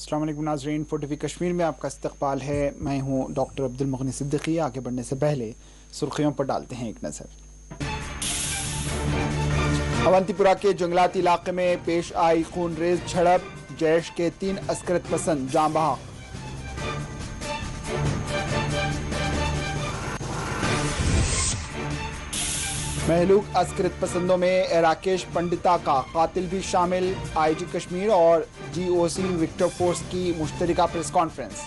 अस्सलाम वालेकुम नाज़रीन, 4TV कश्मीर में आपका इस्तकबाल है। मैं हूं डॉक्टर अब्दुल मुगनी सिद्दीकी। आगे बढ़ने से पहले सुर्खियों पर डालते हैं एक नज़र। अवंतीपुरा के जंगलाती इलाके में पेश आई खूनरेज झड़प, जैश के 3 अस्करत पसंद जाँ बहक। महलूक अस्करत पसंदों में राकेश पंडिता का कातिल भी शामिल। आईजी कश्मीर और जीओसी विक्टर फोर्स की मुश्तरका प्रेस कॉन्फ्रेंस।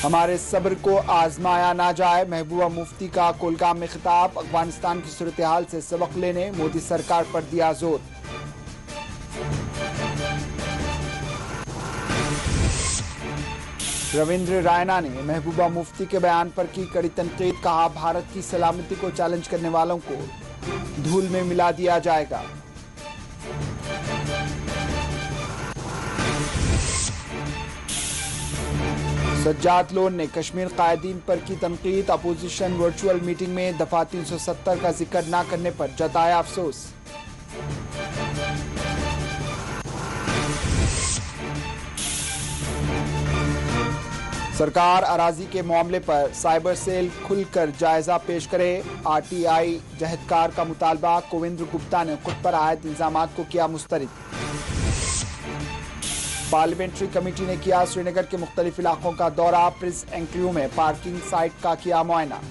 हमारे सब्र को आजमाया ना जाए, महबूबा मुफ्ती का कुलगाम में खिताब। अफगानिस्तान की सूरत हाल से सबक लेने मोदी सरकार पर दिया जोर। रविंद्र रायना ने महबूबा मुफ्ती के बयान पर की कड़ी तनकीद। कहा, भारत की सलामती को चैलेंज करने वालों को धूल में मिला दिया जाएगा। सज्जाद लोन ने कश्मीर कायदीन पर की तनकीद। अपोजिशन वर्चुअल मीटिंग में दफा 370 का जिक्र न करने पर जताया अफसोस। सरकार अराजी के मामले पर साइबर सेल खुलकर जायजा पेश करे। आरटीआई जहदकार का मुतालबा। कोविंद्र गुप्ता ने खुद पर आयद इल्जामात को किया मुस्तरद। पार्लियामेंट्री कमेटी ने किया श्रीनगर के मुख्तलिफ इलाकों का दौरा। प्रिंस एंक्रियो में पार्किंग साइट का किया मुआयना।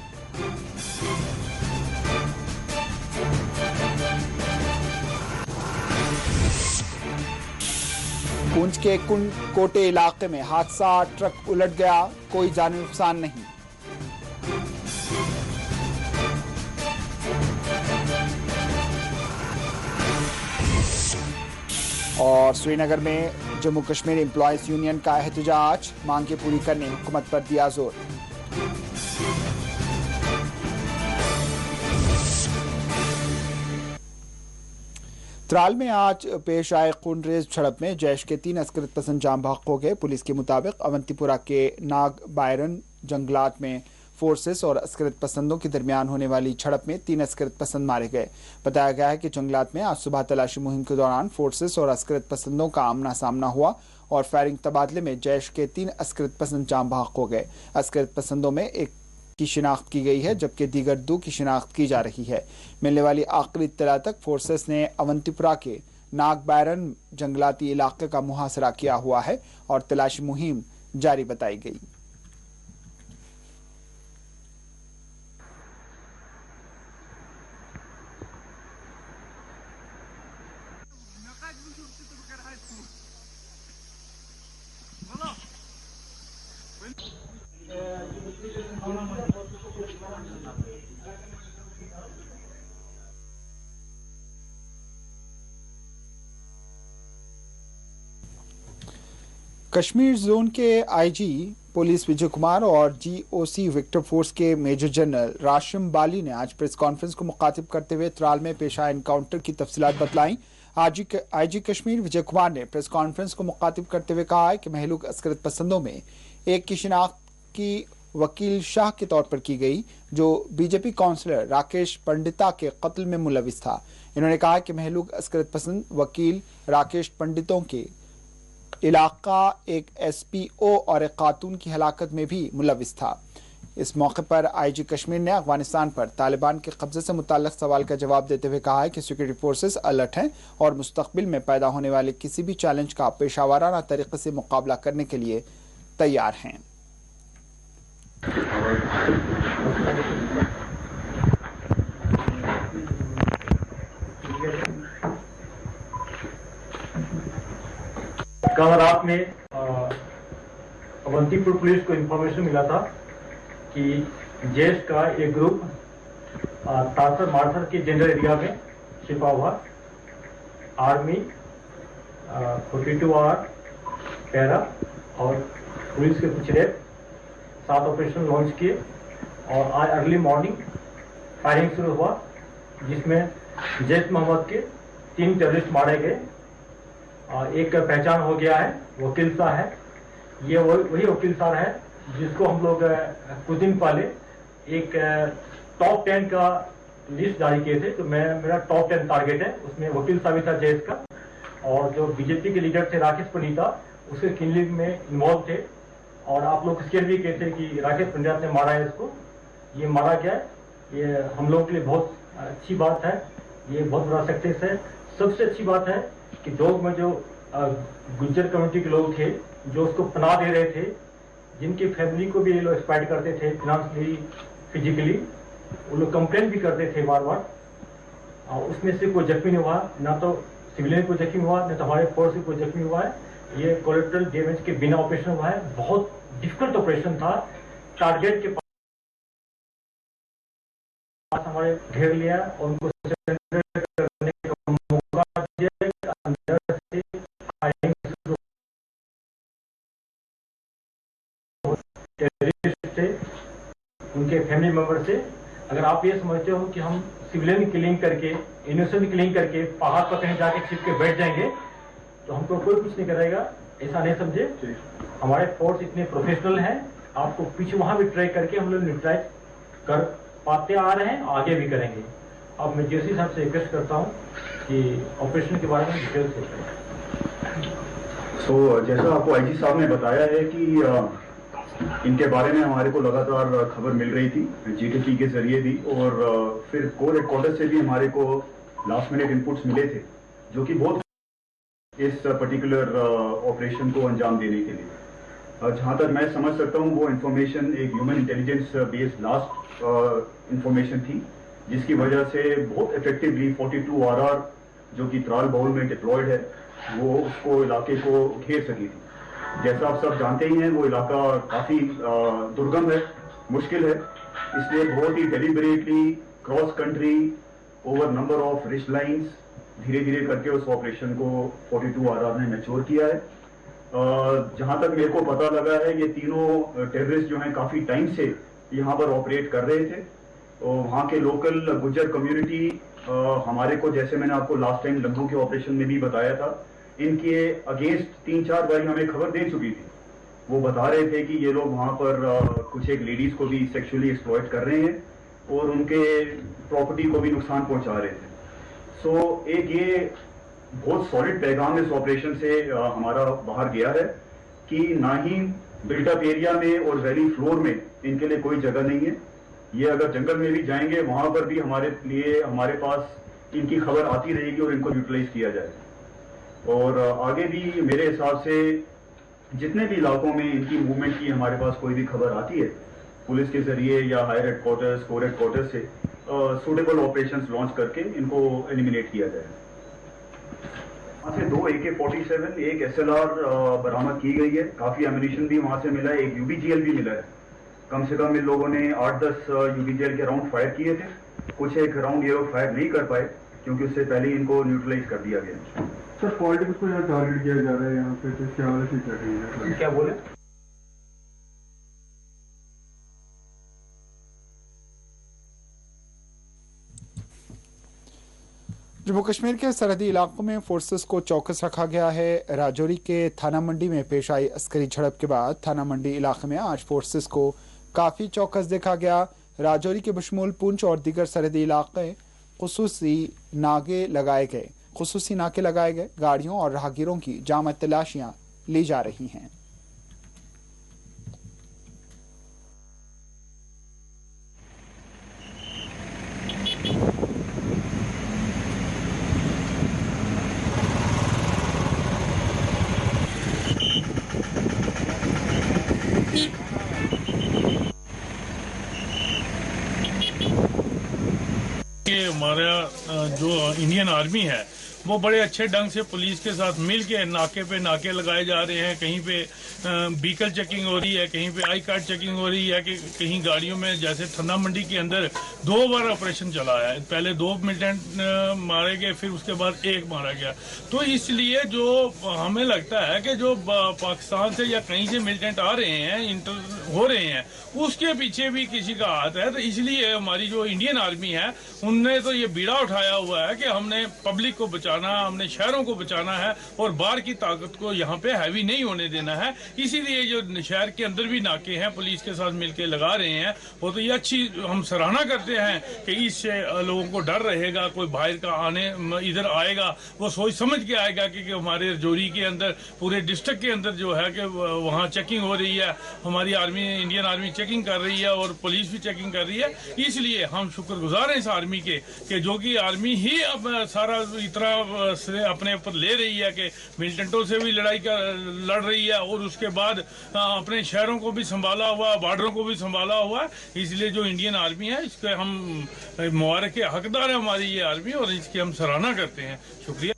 पुंछ के कोटे इलाके में हादसा, ट्रक उलट गया, कोई जानी नुकसान नहीं। और श्रीनगर में जम्मू कश्मीर एम्प्लॉयज यूनियन का एहतजाज, मांगे पूरी करने हुकूमत पर दिया जोर। त्राल में आज पेश आए खूनरेज झड़प में जैश के 3 अस्करत पसंद जाँ बहक हो गए। पुलिस के मुताबिक अवंतीपुरा के नाग बायरन जंगलात में फोर्सेस और अस्करत पसंदों के दरमियान होने वाली झड़प में 3 अस्करत पसंद मारे गए। बताया गया है कि जंगलात में आज सुबह तलाशी मुहिम के दौरान फोर्सेस और अस्करत पसंदों का आमना सामना हुआ और फायरिंग तबादले में जैश के 3 अस्करत पसंद जाँ बहक हो गए। अस्करत पसंदों में एक की शिनाख्त की गई है, जबकि दीगर 2 की शिनाख्त की जा रही है। मिलने वाली आखिरी इत्तला तक फोर्सेस ने अवंतीपुरा के नाग बैरन जंगलाती इलाके का मुहासरा किया हुआ है और तलाशी मुहिम जारी बताई गई। कश्मीर जोन के आईजी पुलिस विजय कुमार और जीओसी विक्टर फोर्स के मेजर जनरल राशिम बाली ने आज प्रेस कॉन्फ्रेंस को मुखातिब करते हुए त्राल में पेश आए एनकाउंटर की तफसीलात बतलाई। आईजी कश्मीर विजय कुमार ने प्रेस कॉन्फ्रेंस को मुखातिब करते हुए कहा है कि महलूक अस्करत पसंदों में एक की शिनाख्त की वकील शाह के तौर पर की गई, जो बीजेपी काउंसलर राकेश पंडिता के कत्ल में मुलविस था। इन्होंने कहा कि महलूक अस्करत पसंद वकील राकेश पंडितों के इलाका एक एसपीओ और एक खातून की हलाकत में भी मुलविस था। इस मौके पर आईजी कश्मीर ने अफगानिस्तान पर तालिबान के कब्जे से मुताल्लिक सवाल का जवाब देते हुए कहा है कि सिक्योरिटी फोर्सेस अलर्ट हैं और मुस्तकबिल में पैदा होने वाले किसी भी चैलेंज का पेशावराना तरीके से मुकाबला करने के लिए तैयार हैं। कल रात में अवंतीपुर पुलिस को इंफॉर्मेशन मिला था कि जैश का एक ग्रुप तासर मार्सर के जनरल एरिया में छिपा हुआ आर्मी 42R पैरा और पुलिस के कुछ रेप 7 ऑपरेशन लॉन्च किए और आज अर्ली मॉर्निंग फायरिंग शुरू हुआ, जिसमें जैश मोहम्मद के 3 टेररिस्ट मारे गए। एक का पहचान हो गया है, वकील साहब है। ये वही वकील साहब है जिसको हम लोग कुछ दिन पहले एक टॉप 10 का लिस्ट जारी किए थे, तो मेरा टॉप 10 टारगेट है। उसमें वकील साहब था जयेश का, और जो बीजेपी के लीडर थे राकेश पंडिता, उसके किलिंग में इन्वॉल्व थे। और आप लोग स्केयर भी कहते हैं कि राकेश पंडित ने मारा है इसको, ये मारा गया है। ये हम लोगों के लिए बहुत अच्छी बात है, ये बहुत बड़ा सक्सेस है। सबसे अच्छी बात है कि डोग में जो गुज्जर कम्युनिटी के लोग थे जो उसको पनाह दे रहे थे, जिनकी फैमिली को भी ये लोग एक्सप्लॉइट करते थे फिनेंशियली, फिजिकली, वो लोग कंप्लेन भी करते थे बार बार, और उसमें से कोई जख्मी नहीं हुआ, ना तो सिविलियन को जख्मी हुआ, ना तो हमारे फोर्स से कोई जख्मी हुआ है। ये कोलेट्रल डैमेज के बिना ऑपरेशन हुआ है। बहुत डिफिकल्ट ऑपरेशन था। टारगेट के पास हमारे घेर लिया और उनको करने का मौका दिया। अंदर से टेररिस्ट थे, उनके फैमिली मेंबर से। अगर आप ये समझते हो कि हम सिविलियन किलिंग करके, इनोसेंट किलिंग करके पहाड़ पर कहीं जाके छिप के बैठ जाएंगे तो हमको कोई कुछ नहीं करेगा, ऐसा नहीं समझे। हमारे फोर्स इतने प्रोफेशनल हैं, आपको पीछे वहां भी ट्रैक करके हम लोग न्यूट्रलाइज कर पाते आ रहे हैं, आगे भी करेंगे। अब मैं जेसी साहब से रिक्वेस्ट करता हूं कि ऑपरेशन के बारे में डिटेल से बताएं। जैसा आपको आईजी साहब ने बताया है कि इनके बारे में हमारे को लगातार खबर मिल रही थी, जीटीपी के जरिए भी, और फिर कोर हेडक्वार्टर से भी हमारे को लास्ट मिनट इनपुट्स मिले थे, जो कि बहुत इस पर्टिकुलर ऑपरेशन को अंजाम देने के लिए। जहां तक मैं समझ सकता हूं, वो इंफॉर्मेशन एक human intelligence based last information थी, जिसकी वजह से बहुत इफेक्टिवली 42 RR जो कि त्राल बाउल में डिप्लॉयड है, वो उसको इलाके को घेर सकी थी। जैसा आप सब जानते ही हैं, वो इलाका काफी दुर्गम है, मुश्किल है, इसलिए बहुत ही deliberately cross country over number of rich lines धीरे धीरे करके उस ऑपरेशन को 42 RR ने मैच्योर किया है। जहां तक मेरे को पता लगा है, ये तीनों टेररिस्ट जो हैं काफी टाइम से यहाँ पर ऑपरेट कर रहे थे, और वहाँ के लोकल गुज्जर कम्युनिटी हमारे को, जैसे मैंने आपको लास्ट टाइम लम्बू के ऑपरेशन में भी बताया था, इनके अगेंस्ट 3-4 बार हमें खबर दे चुकी थी। वो बता रहे थे कि ये लोग वहाँ पर कुछ एक लेडीज को भी सेक्सुअली एक्सप्लॉइट कर रहे हैं और उनके प्रॉपर्टी को भी नुकसान पहुंचा रहे थे। एक ये बहुत सॉलिड पैगाम इस ऑपरेशन से हमारा बाहर गया है कि ना ही बिल्टअप एरिया में और वैली फ्लोर में इनके लिए कोई जगह नहीं है। ये अगर जंगल में भी जाएंगे, वहां पर भी हमारे पास इनकी खबर आती रहेगी और इनको यूटिलाइज किया जाएगा। और आगे भी मेरे हिसाब से जितने भी इलाकों में इनकी मूवमेंट की हमारे पास कोई भी खबर आती है, पुलिस के जरिए या हायर हेडक्वार्टर्स, कोर हेडक्वार्टर्स से सूटेबल ऑपरेशंस लॉन्च करके इनको एलिमिनेट किया जाए। वहां से 2 AK-47, एक SLR बरामद की गई है। काफी एम्यूनिशन भी वहां से मिला है, एक UBGL भी मिला है। कम से कम इन लोगों ने 8-10 UBGL के राउंड फायर किए थे। कुछ एक राउंड ये लोग फायर नहीं कर पाए क्योंकि उससे पहले इनको न्यूट्रलाइज कर दिया गया। सर, पॉलिटिक्स को यहाँ टारगेट किया जा रहा है, यहाँ पे तो क्या वाला चीज रही है? क्या बोले? जम्मू कश्मीर के सरहदी इलाकों में फोर्सेस को चौकस रखा गया है। राजौरी के थाना मंडी में पेश आई अस्करी झड़प के बाद थाना मंडी इलाके में आज फोर्सेस को काफी चौकस देखा गया। राजौरी के बशमूल पुंछ और दीगर सरहदी इलाके खुसूसी नाके लगाए गए। गाड़ियों और राहगीरों की जामा तलाशियां ली जा रही हैं। हमारा जो इंडियन आर्मी है वो बड़े अच्छे ढंग से पुलिस के साथ मिल के नाके लगाए जा रहे हैं। कहीं पे व्हीकल चेकिंग हो रही है, कहीं पे आई कार्ड चेकिंग हो रही है, कि कहीं गाड़ियों में, जैसे थन्ना मंडी के अंदर 2 बार ऑपरेशन चला है। पहले 2 मिलिटेंट मारे गए, फिर उसके बाद 1 मारा गया। तो इसलिए जो हमें लगता है कि जो पाकिस्तान से या कहीं से मिलिटेंट आ रहे हैं, इंटर हो रहे हैं, उसके पीछे भी किसी का हाथ है। तो इसलिए हमारी जो इंडियन आर्मी है उनने तो ये बीड़ा उठाया हुआ है कि हमने पब्लिक को बचा बचाना, अपने शहरों को बचाना है और बाहर की ताकत को यहाँ पे हैवी नहीं होने देना है। इसीलिए जो शहर के अंदर भी नाके हैं पुलिस के साथ मिलकर लगा रहे हैं, वो तो ये अच्छी हम सराहना करते हैं कि इससे लोगों को डर रहेगा। कोई बाहर का आने इधर आएगा वो सोच समझ के आएगा कि हमारे रजौरी के अंदर पूरे डिस्ट्रिक्ट के अंदर जो है कि वहाँ चेकिंग हो रही है, हमारी आर्मी इंडियन आर्मी चेकिंग कर रही है और पुलिस भी चेकिंग कर रही है। इसलिए हम शुक्रगुजार हैं इस आर्मी के कि जो कि आर्मी ही अब सारा इतना से अपने ऊपर ले रही है कि मिलिटेंटों से भी लड़ रही है और उसके बाद अपने शहरों को भी संभाला हुआ, बॉर्डरों को भी संभाला हुआ है। इसलिए जो इंडियन आर्मी है इसके हम मुबारक के हकदार है हमारी ये आर्मी, और इसकी हम सराहना करते हैं। शुक्रिया।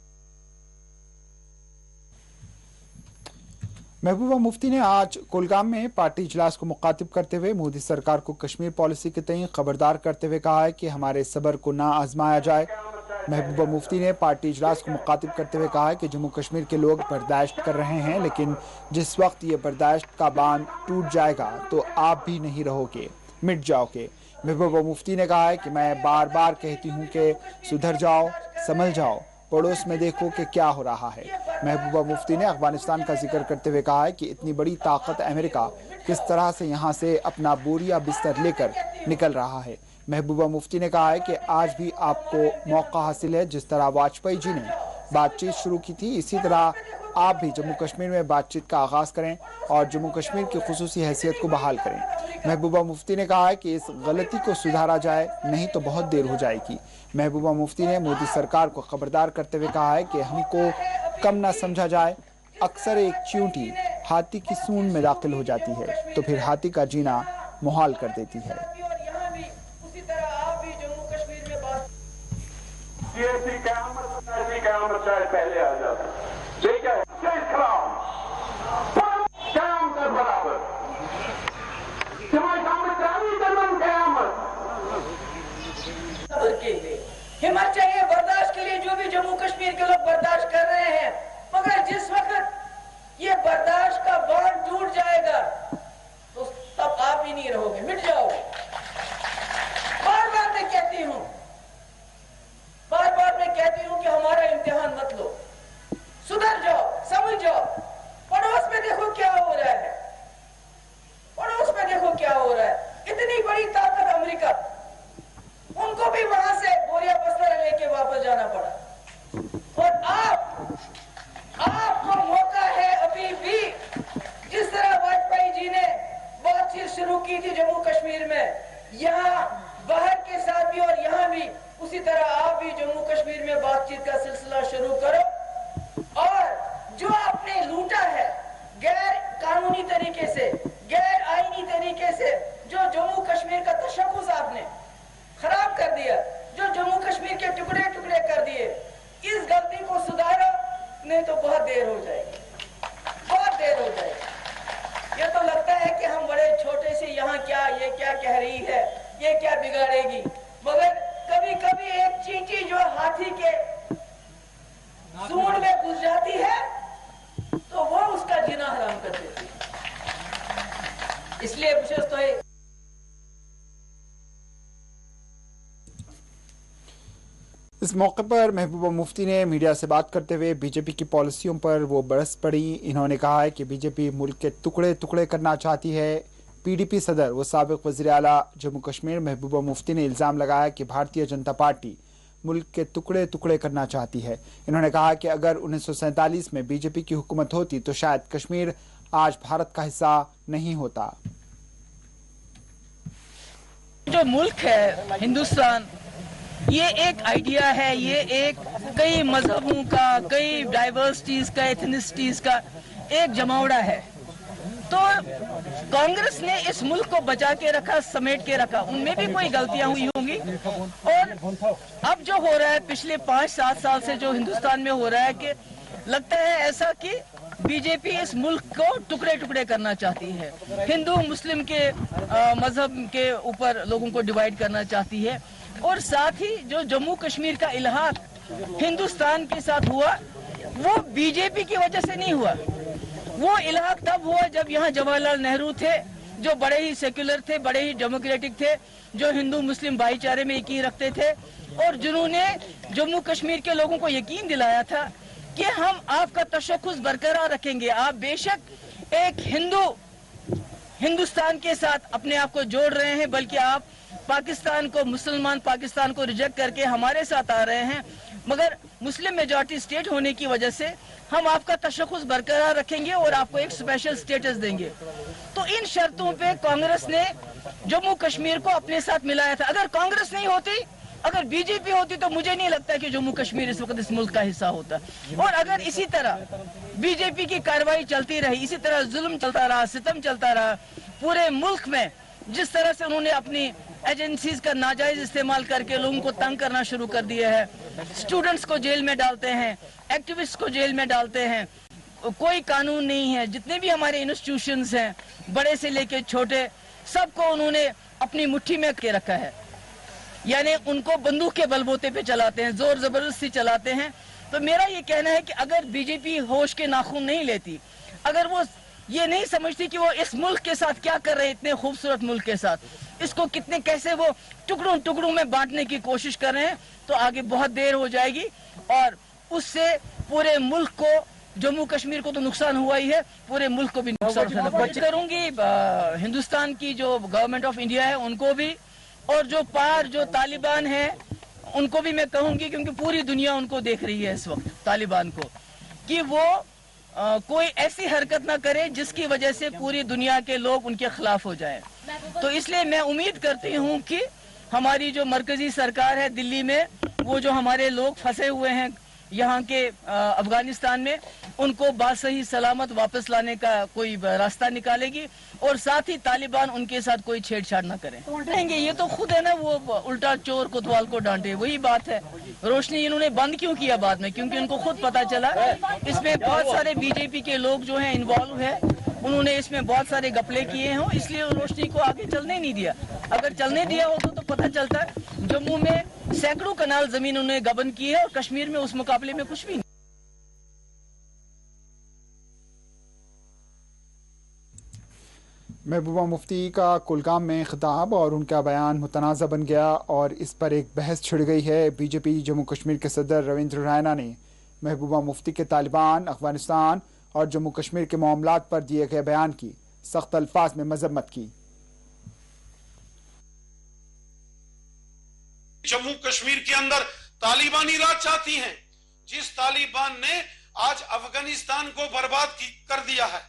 महबूबा मुफ्ती ने आज कुलगाम में पार्टी इजलास को मुखातिब करते हुए मोदी सरकार को कश्मीर पॉलिसी के तय खबरदार करते हुए कहा है कि हमारे सब्र को ना आजमाया जाए। महबूबा मुफ्ती ने पार्टी इजलास को मुखातिब करते हुए कहा है कि जम्मू कश्मीर के लोग बर्दाश्त कर रहे हैं, लेकिन जिस वक्त ये बर्दाश्त का बांध टूट जाएगा तो आप भी नहीं रहोगे, मिट जाओगे। महबूबा मुफ्ती ने कहा है कि मैं बार बार कहती हूँ कि सुधर जाओ, संभल जाओ, पड़ोस में देखो कि क्या हो रहा है। महबूबा मुफ्ती ने अफगानिस्तान का जिक्र करते हुए कहा है कि इतनी बड़ी ताकत अमेरिका किस तरह से यहाँ से अपना बोरिया बिस्तर लेकर निकल रहा है। महबूबा मुफ्ती ने कहा है कि आज भी आपको मौका हासिल है। जिस तरह वाजपेयी जी ने बातचीत शुरू की थी, इसी तरह आप भी जम्मू कश्मीर में बातचीत का आगाज़ करें और जम्मू कश्मीर की खुसूसी हैसियत को बहाल करें। महबूबा मुफ्ती ने कहा है कि इस गलती को सुधारा जाए, नहीं तो बहुत देर हो जाएगी। महबूबा मुफ्ती ने मोदी सरकार को खबरदार करते हुए कहा है कि हमको कम ना समझा जाए। अक्सर एक चींटी हाथी की सूंड में दाखिल हो जाती है तो फिर हाथी का जीना मुहाल कर देती है। पहले आ जाता, ठीक है, बराबर हिम्मत चाहिए बर्दाश्त के लिए, जो भी जम्मू कश्मीर के लोग बर्दाश्त कर रहे हैं। मगर जिस वक्त ये बर्दाश्त का बांध टूट जाएगा तो तब आप भी नहीं रहोगे, मिट जाओगे। बार बार मैं कहती हूँ, बार बार मैं कहती हूँ कि हमारा इम्तिहान मत लो, सुधर जाओ, समझ जाओ। पड़ोस में देखो क्या हो रहा है, पड़ोस में देखो क्या हो रहा है। इतनी बड़ी ताकत अमेरिका, उनको भी वहां से बोरिया बस्तर लेके वापस जाना पड़ा। और आपको मौका है अभी भी, जिस तरह वाजपेयी जी ने बातचीत शुरू की थी जम्मू कश्मीर में, यहाँ बाहर के साथ भी और यहाँ भी, उसी तरह आप भी जम्मू कश्मीर में बातचीत का सिलसिला शुरू करो। और जो आपने लूटा है गैर कानूनी तरीके से, गैर आईनी तरीके से, जो जम्मू कश्मीर का तशक्कुस आपने खराब कर दिया, जो जम्मू कश्मीर के टुकड़े टुकड़े कर दिए, इस गलती को सुधारो, नहीं तो बहुत देर हो जाएगी, बहुत देर हो जाएगी। ये तो लगता है कि हम बड़े छोटे से यहाँ क्या, ये क्या कह रही है, ये क्या बिगाड़ेगी, मगर कभी कभी एक चींटी जो हाथी के सूंड में घुस जाती है तो वो उसका जीना हराम कर देती है। इसलिए विशेष तो है। इस मौके पर महबूबा मुफ्ती ने मीडिया से बात करते हुए बीजेपी की पॉलिसियों पर वो बरस पड़ी। इन्होंने कहा है कि बीजेपी मुल्क के टुकड़े टुकड़े करना चाहती है। पीडीपी सदर व साबिक वज़ीर आला जम्मू कश्मीर महबूबा मुफ्ती ने इल्ज़ाम लगाया कि भारतीय जनता पार्टी मुल्क के टुकड़े टुकड़े करना चाहती है। इन्होंने कहा कि अगर 1947 में बीजेपी की हुकूमत होती तो शायद कश्मीर आज भारत का हिस्सा नहीं होता। जो मुल्क है हिंदुस्तान, ये एक आइडिया है, ये एक कई मजहबों का, कई डाइवर्सिटीज का, एथनिसिटीज का एक जमावड़ा है। तो कांग्रेस ने इस मुल्क को बचा के रखा, समेट के रखा, उनमें भी कोई गलतियां हुई होंगी। और अब जो हो रहा है पिछले 5-7 साल से जो हिंदुस्तान में हो रहा है, कि लगता है ऐसा कि बीजेपी इस मुल्क को टुकड़े टुकड़े करना चाहती है, हिंदू मुस्लिम के मजहब के ऊपर लोगों को डिवाइड करना चाहती है। और साथ ही जो जम्मू कश्मीर का इल्हाक हिंदुस्तान के साथ हुआ, वो बीजेपी की वजह से नहीं हुआ। वो इल्हाक तब हुआ जब यहाँ जवाहरलाल नेहरू थे, जो बड़े ही सेक्युलर थे, बड़े ही डेमोक्रेटिक थे, जो हिंदू मुस्लिम भाईचारे में यकीन रखते थे और जिन्होंने जम्मू कश्मीर के लोगों को यकीन दिलाया था कि हम आपका तशख्खुस बरकरार रखेंगे। आप बेशक एक हिंदुस्तान के साथ अपने आप को जोड़ रहे हैं, बल्कि आप पाकिस्तान को, मुसलमान पाकिस्तान को रिजेक्ट करके हमारे साथ आ रहे हैं, मगर मुस्लिम मेजॉरिटी स्टेट होने की वजह से हम आपका तशख्खुस बरकरार रखेंगे और आपको एक स्पेशल स्टेटस देंगे। तो इन शर्तों पे कांग्रेस ने जम्मू कश्मीर को अपने साथ मिलाया था। अगर कांग्रेस नहीं होती, अगर बीजेपी होती, तो मुझे नहीं लगता कि जम्मू कश्मीर इस वक्त इस मुल्क का हिस्सा होता। और अगर इसी तरह बीजेपी की कार्रवाई चलती रही, इसी तरह जुल्म चलता रहा, सितम चलता रहा पूरे मुल्क में, जिस तरह से उन्होंने अपनी एजेंसीज का नाजायज इस्तेमाल करके लोगों को तंग करना शुरू कर दिया है, स्टूडेंट्स को जेल में डालते हैं, एक्टिविस्ट को जेल में डालते हैं, कोई कानून नहीं है। जितने भी हमारे इंस्टीट्यूशंस हैं, बड़े से लेके छोटे, सबको उन्होंने अपनी मुट्ठी में के रखा है, यानी उनको बंदूक के बलबूते पे चलाते हैं, जोर जबरदस्ती चलाते हैं। तो मेरा ये कहना है कि अगर बीजेपी होश के नाखून नहीं लेती, अगर वो ये नहीं समझती कि वो इस मुल्क के साथ क्या कर रहे हैं, इतने खूबसूरत मुल्क के साथ, इसको कितने कैसे वो टुकड़ों टुकड़ों में बांटने की कोशिश कर रहे हैं, तो आगे बहुत देर हो जाएगी और उससे पूरे मुल्क को, जम्मू कश्मीर को तो नुकसान हुआ ही है, पूरे मुल्क को भी नुकसान करूंगी। हिंदुस्तान की जो गवर्नमेंट ऑफ इंडिया है उनको भी, और जो तालिबान है उनको भी मैं कहूंगी, क्योंकि पूरी दुनिया उनको देख रही है इस वक्त, तालिबान को, कि वो कोई ऐसी हरकत ना करे जिसकी वजह से पूरी दुनिया के लोग उनके खिलाफ हो जाएं। तो इसलिए मैं उम्मीद करती हूं कि हमारी जो मरकजी सरकार है दिल्ली में, वो जो हमारे लोग फंसे हुए हैं यहाँ के अफगानिस्तान में, उनको बासही सलामत वापस लाने का कोई रास्ता निकालेगी और साथ ही तालिबान उनके साथ कोई छेड़छाड़ ना करें। डांटेंगे, ये तो खुद है ना, वो उल्टा चोर कोतवाल को डांटे, वही बात है। रोशनी इन्होंने बंद क्यों किया बाद में? क्योंकि उनको खुद पता चला इसमें बहुत सारे बीजेपी के लोग जो हैं इन्वॉल्व है, उन्होंने इसमें बहुत सारे गपले किए हैं, इसलिए रोशनी को आगे चलने नहीं दिया। अगर चलने दिया हो तो पता चलता है जम्मू में सैकड़ों कनाल जमीन उन्होंने गबन की है और कश्मीर में उस मुकाबले में कुछ भी नहीं। महबूबा मुफ्ती का कुलगाम में खिताब और उनका बयान मुतनाज़ा बन गया और इस पर एक बहस छिड़ गई है। बीजेपी जम्मू कश्मीर के सदर रविंद्र रैना ने महबूबा मुफ्ती के तालिबान, अफगानिस्तान और जम्मू कश्मीर के मामलात पर दिए गए बयान की सख्त अल्फाज में मजम्मत की। जम्मू कश्मीर के अंदर तालिबानी राज चाहती हैं, जिस तालिबान ने आज अफगानिस्तान को बर्बाद कर दिया है,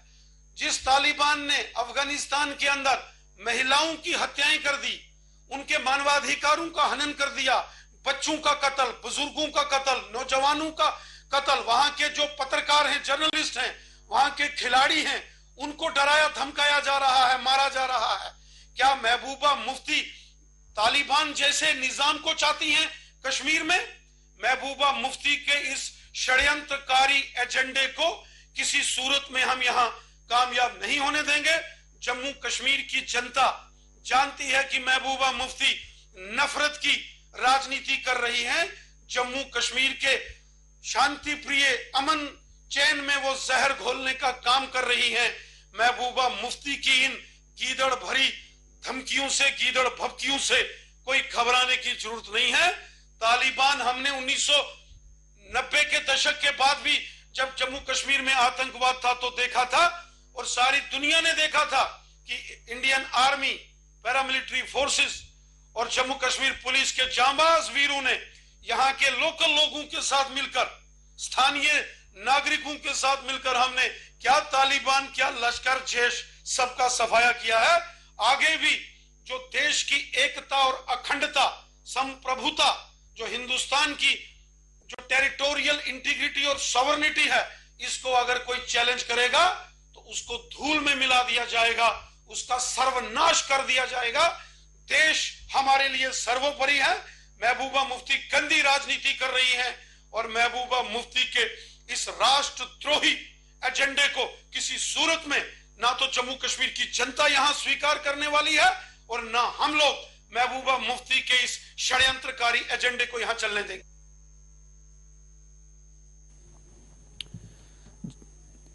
जिस तालिबान ने अफगानिस्तान के अंदर महिलाओं की हत्याएं कर दी, उनके मानवाधिकारों का हनन कर दिया, बच्चों का कत्ल, बुजुर्गों का कत्ल, नौजवानों का कत्ल, वहां के जो पत्रकार हैं, जर्नलिस्ट हैं, वहां के खिलाड़ी हैं, उनको डराया धमकाया जा रहा है, मारा जा रहा है। क्या महबूबा मुफ्ती तालिबान जैसे निजाम को चाहती हैं कश्मीर में? महबूबा मुफ्ती के इस षड्यंत्रकारी एजेंडे को किसी सूरत में हम यहाँ कामयाब नहीं होने देंगे। जम्मू कश्मीर की जनता जानती है कि महबूबा मुफ्ती नफरत की राजनीति कर रही हैं। जम्मू कश्मीर के शांति प्रिय अमन चैन में वो जहर घोलने का काम कर रही हैं। महबूबा मुफ्ती की इन गीदड़ भरी धमकियों से, गीदड़ भभकियों से कोई घबराने की जरूरत नहीं है। तालिबान हमने 1990 के दशक के बाद भी जब जम्मू कश्मीर में आतंकवाद था तो देखा था, और सारी दुनिया ने देखा था कि इंडियन आर्मी, पैरामिलिट्री फोर्सेस और जम्मू कश्मीर पुलिस के जांबाज वीरों ने यहाँ के लोकल लोगों के साथ मिलकर, स्थानीय नागरिकों के साथ मिलकर हमने क्या तालिबान, क्या लश्कर, जैश, सबका सफाया किया है। आगे भी जो देश की एकता और अखंडता, संप्रभुता, जो हिंदुस्तान की जो टेरिटोरियल इंटीग्रिटी और सॉवरेनिटी है, इसको अगर कोई चैलेंज करेगा तो उसको धूल में मिला दिया जाएगा, उसका सर्वनाश कर दिया जाएगा। देश हमारे लिए सर्वोपरि है। महबूबा मुफ्ती गंदी राजनीति कर रही है और महबूबा मुफ्ती के इस राष्ट्रद्रोही एजेंडे को किसी सूरत में ना तो जम्मू कश्मीर की जनता यहां स्वीकार करने वाली है और ना हम लोग महबूबा मुफ्ती के इस षड्यंत्रकारी एजेंडे को यहां चलने देंगे।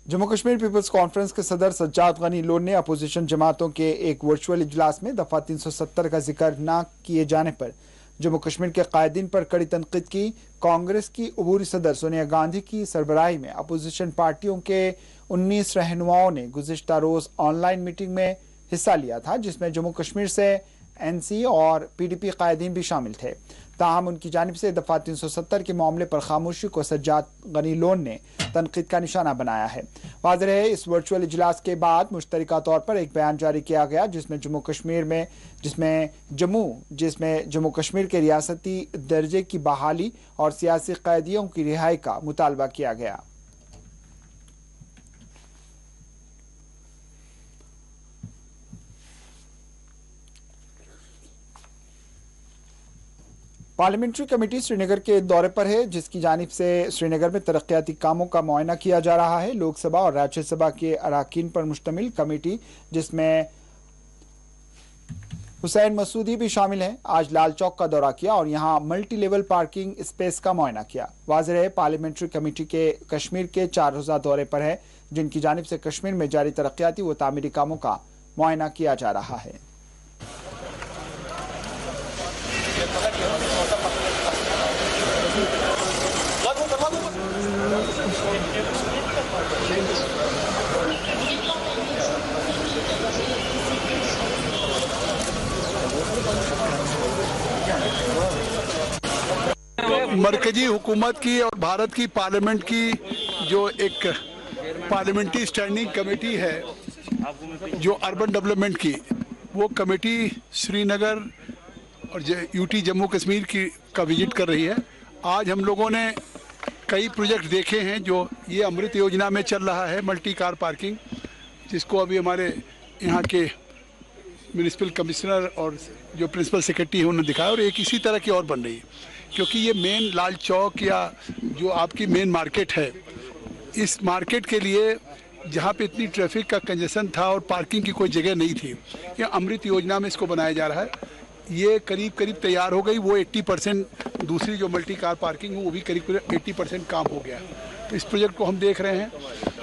जम्मू कश्मीर पीपल्स कॉन्फ्रेंस के सदर सज्जाद गनी लोन ने अपोजिशन जमातों के एक वर्चुअल इजलास में दफा 370 का जिक्र न किए जाने पर जम्मू कश्मीर के कायदीन पर कड़ी तनकीद की। कांग्रेस की अबूरी सदर सोनिया गांधी की सरबराही में अपोजिशन पार्टियों के 19 रहनुमाओं ने गुज़िश्ता रोज ऑनलाइन मीटिंग में हिस्सा लिया था, जिसमें जम्मू कश्मीर से एनसी और पीडीपी कायदीन भी शामिल थे। ताहम उनकी जानिब से दफा 370 के मामले पर खामोशी को सज्जाद गनी लोन ने तनकीद का निशाना बनाया है। वाज़ेह है, इस वर्चुअल इजलास के बाद मुश्तरका तौर पर एक बयान जारी किया गया जिसमें जम्मू कश्मीर के रियासती दर्जे की बहाली और सियासी कैदियों की रिहाई का मुतालबा किया गया। पार्लियामेंट्री कमेटी श्रीनगर के दौरे पर है, जिसकी जानिब से श्रीनगर में तरक्याती कामों का मुआयना किया जा रहा है। लोकसभा और राज्यसभा के अराकीन पर मुश्तमिल कमेटी, जिसमें हुसैन मसूदी भी शामिल हैं, आज लाल चौक का दौरा किया और यहां मल्टी लेवल पार्किंग स्पेस का मुआयना किया। वाज़ेह है, पार्लियामेंट्री कमेटी के कश्मीर के 4 रोज़ा दौरे पर है, जिनकी जानिब से कश्मीर में जारी तरक्याती व तामीरी कामों का मुआयना किया जा रहा है। मरकजी हुकूमत की और भारत की पार्लियामेंट की जो एक पार्लियामेंट्री स्टैंडिंग कमेटी है जो अर्बन डेवलपमेंट की, वो कमेटी श्रीनगर और यूटी जम्मू कश्मीर का विजिट कर रही है। आज हम लोगों ने कई प्रोजेक्ट देखे हैं जो ये अमृत योजना में चल रहा है, मल्टी कार पार्किंग, जिसको अभी हमारे यहाँ के म्यूनिसिपल कमिश्नर और जो प्रिंसिपल सेक्रेटरी है उन्होंने दिखाया, और एक इसी तरह की और बन रही है, क्योंकि ये मेन लाल चौक या जो आपकी मेन मार्केट है, इस मार्केट के लिए जहाँ पे इतनी ट्रैफिक का कंजेशन था और पार्किंग की कोई जगह नहीं थी, ये अमृत योजना में इसको बनाया जा रहा है। ये करीब तैयार हो गई, वो 80%, दूसरी जो मल्टी कार पार्किंग है वो भी करीब 80% काम हो गया। तो इस प्रोजेक्ट को हम देख रहे हैं।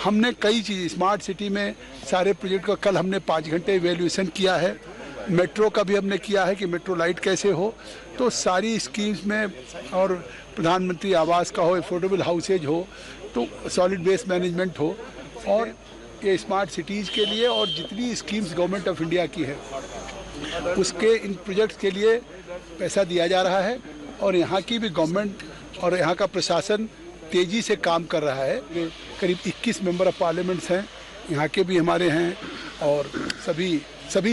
हमने कई चीज़ स्मार्ट सिटी में सारे प्रोजेक्ट का कल हमने 5 घंटे इवैल्यूएशन किया है। मेट्रो का भी हमने किया है कि मेट्रो लाइट कैसे हो, तो सारी स्कीम्स में, और प्रधानमंत्री आवास का हो, अफोर्डेबल हाउसेज हो, तो सॉलिड वेस्ट मैनेजमेंट हो, और ये स्मार्ट सिटीज़ के लिए और जितनी स्कीम्स गवर्नमेंट ऑफ इंडिया की है उसके इन प्रोजेक्ट्स के लिए पैसा दिया जा रहा है। और यहाँ की भी गवर्नमेंट और यहाँ का प्रशासन तेज़ी से काम कर रहा है। करीब 21 मेंबर ऑफ पार्लियामेंट्स हैं, यहाँ के भी हमारे हैं, और सभी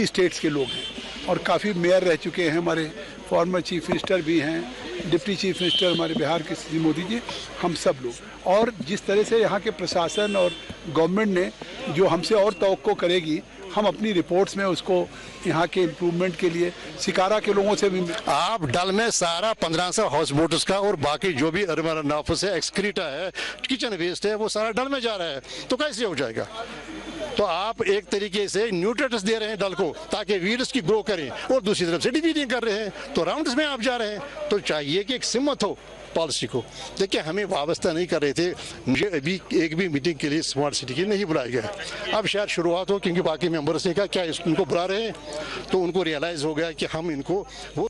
स्टेट्स के लोग हैं, और काफ़ी मेयर रह चुके हैं। हमारे फॉर्मर चीफ मिनिस्टर भी हैं, डिप्टी चीफ मिनिस्टर हमारे बिहार के श्री मोदी जी, हम सब लोग। और जिस तरह से यहाँ के प्रशासन और गवर्नमेंट ने जो हमसे और तवक्को करेगी, हम अपनी रिपोर्ट्स में उसको यहाँ के इम्प्रूवमेंट के लिए सिकारा के लोगों से भी। आप डल में सारा 1500 हाउस बोट्स का और बाकी जो भी अर्बन ऑफिस है, एक्सक्रीटा है, किचन वेस्ट है, वो सारा डल में जा रहा है, तो कैसे हो जाएगा? तो आप एक तरीके से न्यूट्रिएंट्स दे रहे हैं डल को ताकि वीड्स की ग्रो करें, और दूसरी तरफ से डिवीडिंग कर रहे हैं, तो राउंड्स में आप जा रहे हैं। तो चाहिए कि एक सिमत हो पॉलिसी को। देखिए, हमें वाबस्ता नहीं कर रहे थे, मुझे अभी एक भी मीटिंग के लिए स्मार्ट सिटी की नहीं बुलाया गया। अब शायद शुरुआत हो, क्योंकि बाकी मेंबर्स ने कहा क्या इनको बुला रहे हैं, तो उनको रियलाइज हो गया कि हम इनको वो।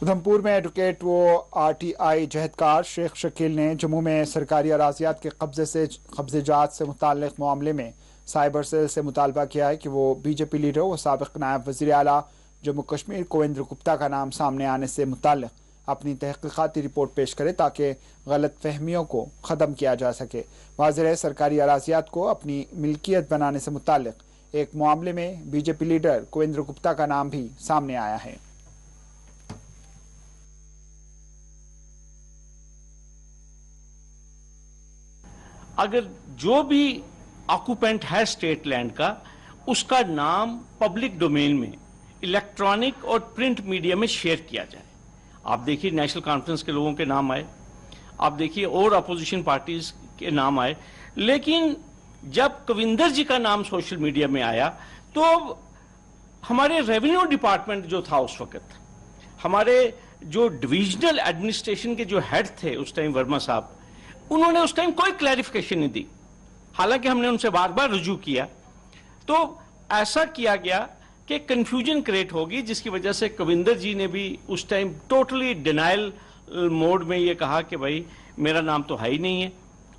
उधमपुर में एडवोकेट व आरटीआई जहदकार शेख शकील ने जम्मू में सरकारी अराजियात के कब्जेजात से मुताल्लिक मामले में साइबर सेल से मुतालबा किया है कि वो बीजेपी लीडर व साबिक नायब वज़ीर आला जम्मू कश्मीर कोविंद्र गुप्ता का नाम सामने आने से मुताल्लिक अपनी तहकीकाती रिपोर्ट पेश करे ताकि गलत फहमियों को ख़त्म किया जा सके। वाज़ेह है, सरकारी अराजियात को अपनी मिल्कियत बनाने से मुताल्लिक एक मामले में बीजेपी लीडर कोविंद्र गुप्ता का नाम भी सामने आया है। अगर जो भी ऑक्यूपेंट है स्टेट लैंड का, उसका नाम पब्लिक डोमेन में इलेक्ट्रॉनिक और प्रिंट मीडिया में शेयर किया जाए। आप देखिए नेशनल कॉन्फ्रेंस के लोगों के नाम आए, आप देखिए और अपोजिशन पार्टीज के नाम आए, लेकिन जब कविंदर जी का नाम सोशल मीडिया में आया तो हमारे रेवेन्यू डिपार्टमेंट जो था उस वक्त, हमारे जो डिविजनल एडमिनिस्ट्रेशन के जो हेड थे उस टाइम, वर्मा साहब, उन्होंने उस टाइम कोई क्लैरिफिकेशन नहीं दी। हालांकि हमने उनसे बार बार रुजू किया, तो ऐसा किया गया कि कंफ्यूजन क्रिएट होगी, जिसकी वजह से कविंदर जी ने भी उस टाइम टोटली डिनाइल मोड में ये कहा कि भाई मेरा नाम तो है ही नहीं है,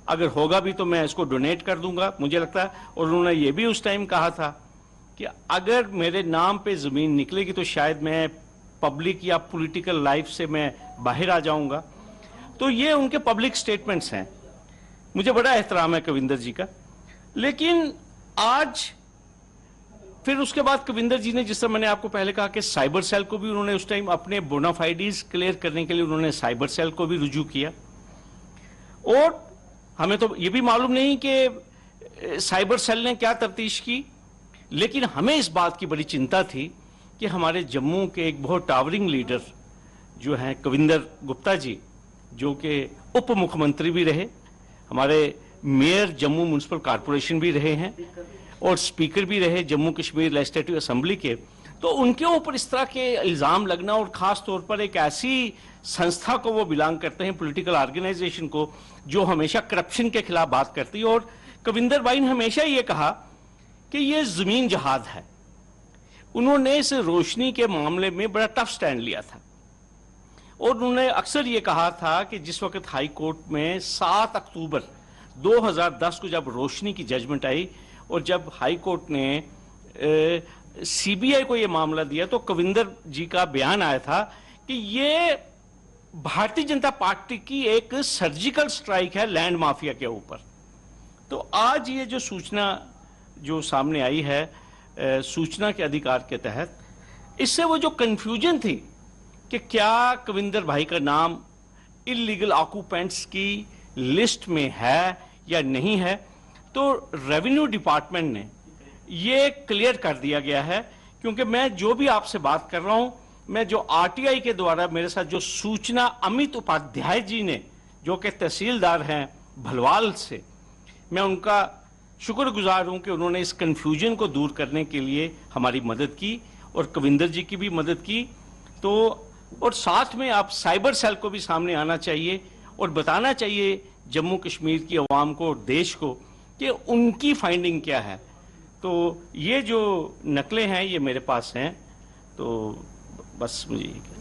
अगर होगा भी तो मैं इसको डोनेट कर दूंगा, मुझे लगता है। और उन्होंने ये भी उस टाइम कहा था कि अगर मेरे नाम पे ज़मीन निकलेगी तो शायद मैं पब्लिक या पॉलिटिकल लाइफ से मैं बाहर आ जाऊंगा। तो ये उनके पब्लिक स्टेटमेंट्स हैं। मुझे बड़ा एहतराम है कविंदर जी का। लेकिन आज फिर उसके बाद कविंदर जी ने, जिस तरह मैंने आपको पहले कहा कि साइबर सेल को भी उन्होंने उस टाइम अपने बोनाफाइडीज क्लियर करने के लिए उन्होंने साइबर सेल को भी रुजू किया। और हमें तो ये भी मालूम नहीं कि साइबर सेल ने क्या तफ्तीश की, लेकिन हमें इस बात की बड़ी चिंता थी कि हमारे जम्मू के एक बहुत टावरिंग लीडर जो हैं कविंदर गुप्ता जी, जो कि उप मुख्यमंत्री भी रहे, हमारे मेयर जम्मू म्युनिसिपल कॉरपोरेशन भी रहे हैं और स्पीकर भी रहे जम्मू कश्मीर लेजिस्लेटिव असेंबली के, तो उनके ऊपर इस तरह के इल्ज़ाम लगना, और ख़ास तौर पर एक ऐसी संस्था को वो बिलोंग करते हैं, पॉलिटिकल ऑर्गेनाइजेशन को, जो हमेशा करप्शन के खिलाफ बात करती है। और कविंदर भाई ने हमेशा ये कहा कि ये ज़मीन जहाद है। उन्होंने इस रोशनी के मामले में बड़ा टफ स्टैंड लिया था और उन्होंने अक्सर ये कहा था कि जिस वक्त हाई कोर्ट में 7 अक्टूबर 2010 को जब रोशनी की जजमेंट आई और जब हाई कोर्ट ने सीबीआई को ये मामला दिया, तो कविंदर जी का बयान आया था कि ये भारतीय जनता पार्टी की एक सर्जिकल स्ट्राइक है लैंड माफिया के ऊपर। तो आज ये जो सूचना जो सामने आई है सूचना के अधिकार के तहत, इससे वो जो कंफ्यूजन थी कि क्या कविंदर भाई का नाम इलीगल ऑक्यूपेंट्स की लिस्ट में है या नहीं है, तो रेवेन्यू डिपार्टमेंट ने ये क्लियर कर दिया गया है। क्योंकि मैं जो भी आपसे बात कर रहा हूं, मैं जो आरटीआई के द्वारा मेरे साथ जो सूचना अमित उपाध्याय जी ने, जो कि तहसीलदार हैं भलवाल से, मैं उनका शुक्रगुजार हूं कि उन्होंने इस कंफ्यूजन को दूर करने के लिए हमारी मदद की और कविंदर जी की भी मदद की। तो और साथ में आप साइबर सेल को भी सामने आना चाहिए और बताना चाहिए जम्मू कश्मीर की आवाम को और देश को कि उनकी फाइंडिंग क्या है। तो ये जो नकलें हैं ये मेरे पास हैं, तो बस मुझे ये कहना है।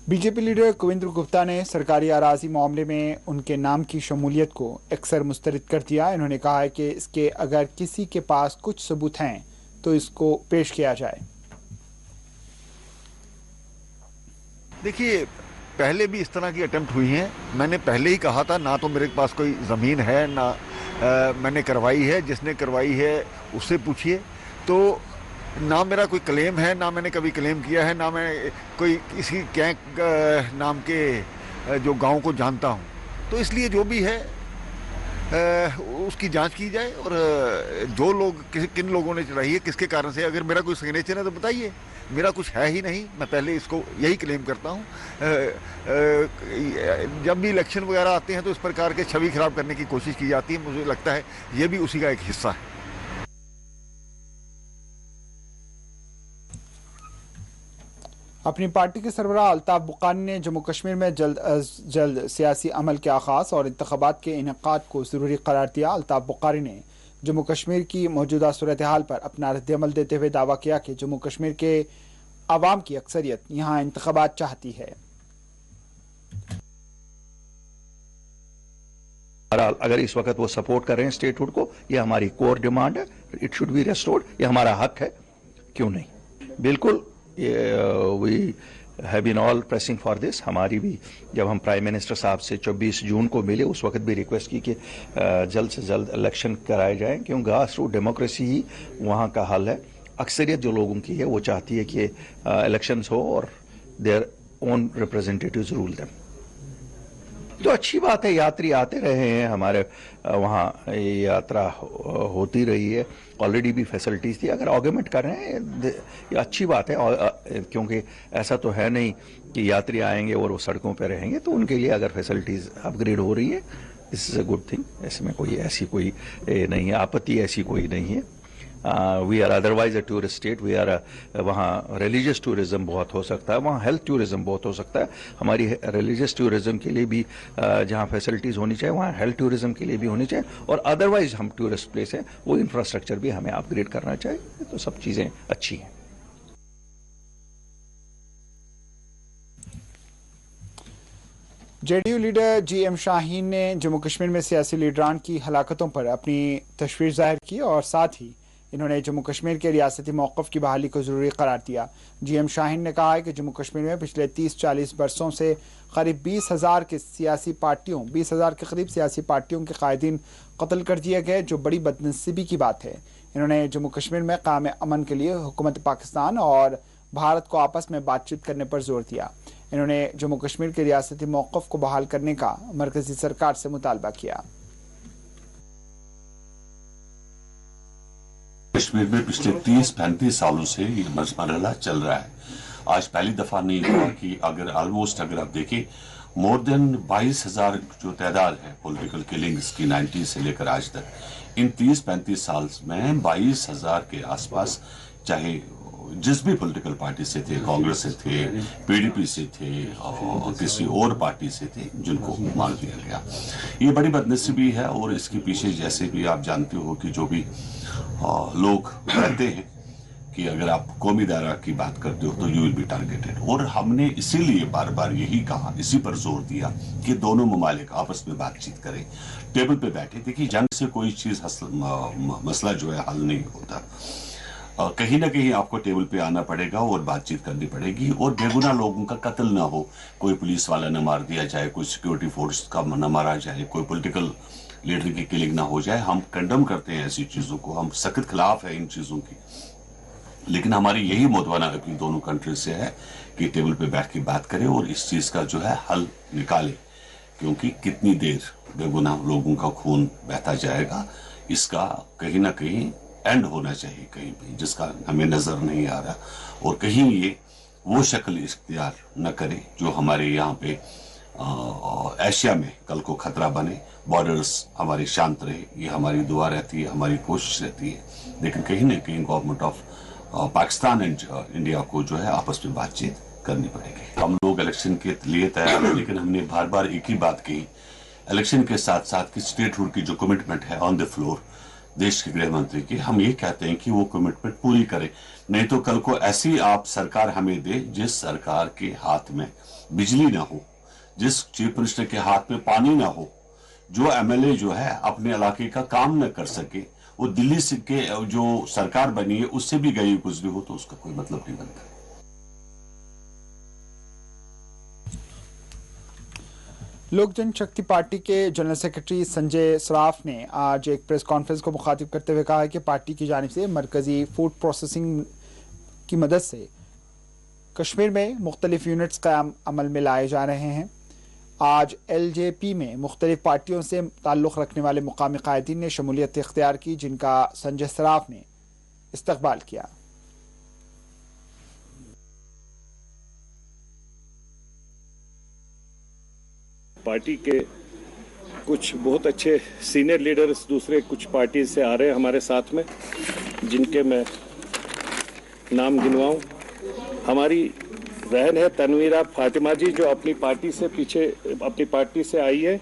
बीजेपी लीडर कविंदर गुप्ता ने सरकारी अराजी मामले में उनके नाम की शमूलियत को अक्सर मुस्तरद कर दिया। इन्होंने कहा है कि इसके अगर किसी के पास कुछ सबूत हैं तो इसको पेश किया जाए। देखिए, पहले भी इस तरह की अटेम्प्ट हुई हैं। मैंने पहले ही कहा था, ना तो मेरे पास कोई ज़मीन है, ना मैंने करवाई है। जिसने करवाई है उससे पूछिए। तो ना मेरा कोई क्लेम है, ना मैंने कभी क्लेम किया है, ना मैं कोई किसी कैंक नाम के जो गांव को जानता हूं। तो इसलिए जो भी है उसकी जांच की जाए और जो लोग किन लोगों ने चढ़ाई है, किसके कारण से। अगर मेरा कोई सिग्नेचर है तो बताइए। मेरा कुछ है ही नहीं, मैं पहले इसको यही क्लेम करता हूँ। जब भी इलेक्शन वगैरह आते हैं तो इस प्रकार के छवि खराब करने की कोशिश की जाती है। मुझे लगता है ये भी उसी का एक हिस्सा है। अपनी पार्टी के सरबराह अल्ताफ बुखारी ने जम्मू कश्मीर में जल्द अज जल्द सियासी अमल के आगाज और इंतखाबात के इनेकाद को ज़रूरी करार दिया। अल्ताफ बुखारी ने जम्मू कश्मीर की मौजूदा सूरत हाल पर अपना रद्द-ए-अमल देते हुए दावा किया कि जम्मू कश्मीर के आवाम की अक्सरियत यहाँ इंतखाबात चाहती है। अगर इस वक्त वो सपोर्ट कर रहे हैं स्टेटहुड को, ये हमारी कोर डिमांड है, इट शुड बी रेस्टोर्ड, ये हमारा हक है, क्यों नहीं। बिल्कुल we have been all pressing for this. हमारी भी जब हम प्राइम मिनिस्टर साहब से 24 जून को मिले, उस वक्त भी रिक्वेस्ट की कि जल्द से जल्द इलेक्शन कराए जाएं, क्योंकि ग्रास रूट डेमोक्रेसी ही वहाँ का हल है। अक्सरियत जो लोगों की है वो चाहती है कि इलेक्शंस हो और their own representatives rule them. तो अच्छी बात है, यात्री आते रहे हैं हमारे वहाँ, ये यात्रा होती रही है, ऑलरेडी भी फैसिलिटीज़ थी। अगर ऑर्गुमेंट कर रहे हैं ये अच्छी बात है, क्योंकि ऐसा तो है नहीं कि यात्री आएंगे और वो सड़कों पर रहेंगे। तो उनके लिए अगर फैसिलिटीज़ अपग्रेड हो रही है, this is a good thing. इसमें कोई ऐसी कोई नहीं है, आपत्ति ऐसी कोई नहीं है। We are otherwise a tourist state, we are वहाँ रिलीजियस टूरिज्म बहुत हो सकता है, वहाँ हेल्थ टूरिज्म बहुत हो सकता है। हमारी रिलीजियस टूरिज्म के लिए भी जहाँ फैसिलिटीज़ होनी चाहिए वहाँ हेल्थ टूरिज्म के लिए भी होनी चाहिए, और अदरवाइज हम टूरिस्ट प्लेस है वो इंफ्रास्ट्रक्चर भी हमें अपग्रेड करना चाहिए। तो सब चीज़ें अच्छी हैं। जेडीयू लीडर जीएम शाहीन ने जम्मू कश्मीर में सियासी लीडरान की हलाकतों पर अपनी तशवीश जाहिर की और साथ ही इन्होंने जम्मू कश्मीर के रियासती मौक़िफ़ की बहाली को ज़रूरी करार दिया। जीएम शाहीन ने कहा है कि जम्मू कश्मीर में पिछले 30-40 बरसों से करीब 20,000 के करीब सियासी पार्टियों के कायदीन कत्ल कर दिए गए, जो बड़ी बदनसीबी की बात है। इन्होंने जम्मू कश्मीर में क़याम अमन के लिए हुकूमत पाकिस्तान और भारत को आपस में बातचीत करने पर जोर दिया। इन्होंने जम्मू कश्मीर के रियासती मौक़िफ़ को बहाल करने का मरकजी सरकार से मुतालबा किया। कश्मीर में पिछले 30-35 सालों से ये मरहला चल रहा है। आज पहली दफा नहीं हुआ कि अगर आप देखें मोर देन 22,000 जो तादाद है पॉलिटिकल किलिंग्स की 90 से लेकर आज तक, इन 30-35 साल में 22,000 के आसपास, चाहे जिस भी पॉलिटिकल पार्टी से थे, कांग्रेस से थे, पीडीपी से थे और किसी और पार्टी से थे, जिनको मार दिया गया। ये बड़ी बदनसीबी है और इसके पीछे जैसे भी आप जानते हो कि जो भी लोग कहते हैं कि अगर आप कौमी दायरा की बात करते हो तो यू विल बी टारगेटेड, और हमने इसीलिए बार बार यही कहा, इसी पर जोर दिया कि दोनों ममालिक आपस में बातचीत करें, टेबल पे बैठे। देखिए जंग से कोई चीज मसला जो है हल नहीं होता, कहीं ना कहीं आपको टेबल पे आना पड़ेगा और बातचीत करनी पड़ेगी, और बेगुनाह लोगों का कत्ल ना हो, कोई पुलिस वाला न मार दिया जाए, कोई सिक्योरिटी फोर्स का न मारा जाए, कोई पॉलिटिकल लीडर की किलिंग ना हो जाए। हम कंडम करते हैं ऐसी चीजों को, हम सख्त खिलाफ है इन चीजों की, लेकिन हमारी यही मुतवाना अपनी दोनों कंट्री से है कि टेबल पे बैठ के बात करें और इस चीज का जो है हल निकाले, क्योंकि कितनी देर बेगुनाह लोगों का खून बहता जाएगा, इसका कहीं ना कहीं एंड होना चाहिए कहीं पे, जिसका हमें नजर नहीं आ रहा, और कहीं ये वो शक्ल इख्तियार न करे जो हमारे यहाँ पे एशिया में कल को खतरा बने। बॉर्डर्स हमारी शांत रहे, ये हमारी दुआ रहती है, हमारी कोशिश रहती है, लेकिन कहीं ना कहीं government of Pakistan and India को जो है आपस में बातचीत करनी पड़ेगी। हम लोग इलेक्शन के लिए तैयार हैं, लेकिन हमने बार बार एक ही बात कही, इलेक्शन के साथ साथ कि स्टेटहुड की जो कमिटमेंट है ऑन द फ्लोर देश के गृह मंत्री की, हम ये कहते हैं कि वो कमिटमेंट पूरी करें, नहीं तो कल को ऐसी आप सरकार हमें दे जिस सरकार के हाथ में बिजली ना हो, जिस चीफ मिनिस्टर के हाथ में पानी ना हो, जो एमएलए जो है अपने इलाके का काम न कर सके, वो दिल्ली से के जो सरकार बनी है उससे भी गई गुजरी हो, तो उसका कोई मतलब नहीं बनता। लोक जनशक्ति पार्टी के जनरल सेक्रेटरी संजय सराफ ने आज एक प्रेस कॉन्फ्रेंस को मुखातिब करते हुए कहा कि पार्टी की जानिब से मरकजी फूड प्रोसेसिंग की मदद से कश्मीर में मुख्तलिफ यूनिट्स क़याम अमल में लाए जा रहे हैं। आज एलजेपी में मुख्तलिफ पार्टियों से ताल्लुक़ रखने वाले मुकामी कायदीन ने शमूलियत इख्तियार की, जिनका संजय सराफ ने इस्तकबाल किया। पार्टी के कुछ बहुत अच्छे सीनियर लीडर्स दूसरे कुछ पार्टी से आ रहे हैं हमारे साथ में, जिनके मैं नाम गिनवाऊं। हमारी बहन है तनवीरा फातिमा जी, जो अपनी पार्टी से आई है,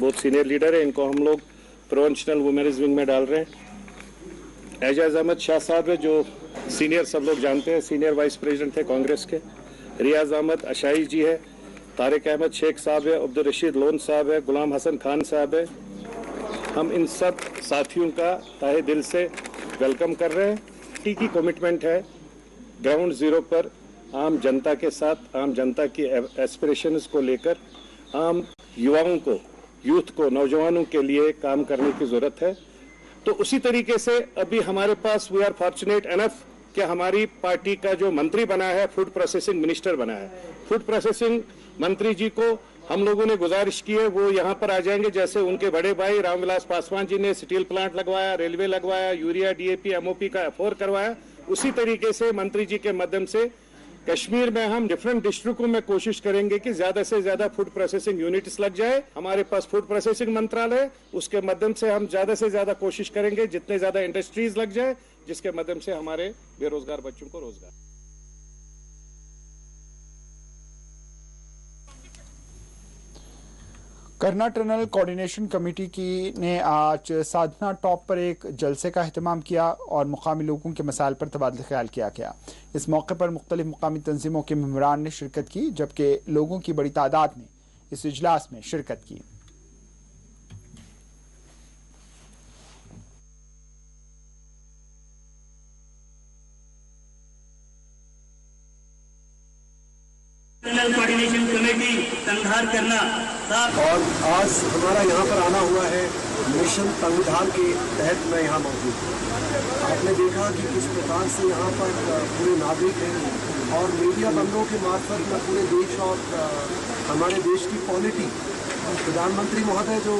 बहुत सीनियर लीडर है, इनको हम लोग प्रोविंशियल वुमेन्स विंग में डाल रहे हैं। एजाज अहमद शाह साहब है, जो सीनियर सब लोग जानते हैं, सीनियर वाइस प्रेसिडेंट थे कांग्रेस के। रियाज अहमद अशाई जी है, तारिक अहमद शेख साहब है, अब्दुल रशीद लोन साहब है, गुलाम हसन खान साहब है। हम इन सब साथियों का तहे दिल से वेलकम कर रहे हैं। पार्टी की कमिटमेंट है ग्राउंड जीरो पर आम जनता के साथ, आम जनता की एस्पिरेशंस को लेकर आम युवाओं को, यूथ को, नौजवानों के लिए काम करने की जरूरत है। तो उसी तरीके से अभी हमारे पास वी आर फॉर्चुनेट एनफ कि हमारी पार्टी का जो मंत्री बना है, फूड प्रोसेसिंग मिनिस्टर बना है। फूड प्रोसेसिंग मंत्री जी को हम लोगों ने गुजारिश की है वो यहाँ पर आ जाएंगे। जैसे उनके बड़े भाई रामविलास पासवान जी ने स्टील प्लांट लगवाया, रेलवे लगवाया, यूरिया, डीएपी, एमओपी का F4 करवाया, उसी तरीके से मंत्री जी के माध्यम से कश्मीर में हम डिफरेंट डिस्ट्रिक्टों में कोशिश करेंगे कि ज्यादा से ज्यादा फूड प्रोसेसिंग यूनिट्स लग जाए। हमारे पास फूड प्रोसेसिंग मंत्रालय, उसके माध्यम से हम ज्यादा से ज्यादा कोशिश करेंगे जितने ज्यादा इंडस्ट्रीज लग जाए, जिसके माध्यम से हमारे बेरोजगार बच्चों को रोजगार। करना टनल कोऑर्डिनेशन कमेटी ने आज साधना टॉप पर एक जलसे का एहतमाम किया और मुकामी लोगों के मसाइल पर तबादला ख्याल किया गया। इस मौके पर मुख्तलिफ मुकामी तंजीमों के मेंबरान ने शिरकत की, जबकि लोगों की बड़ी तादाद ने इस इजलास में शिरकत की। कोऑर्डिनेशन कमेटी तंगधार करना और आज हमारा यहाँ पर आना हुआ है मिशन तंगधार के तहत मैं यहाँ मौजूद हूँ। आपने देखा कि किस प्रकार से यहाँ पर पूरे नागरिक हैं और मीडिया बंदों के मार्फत में पूरे देश और हमारे देश की पॉलिटी, प्रधानमंत्री महोदय जो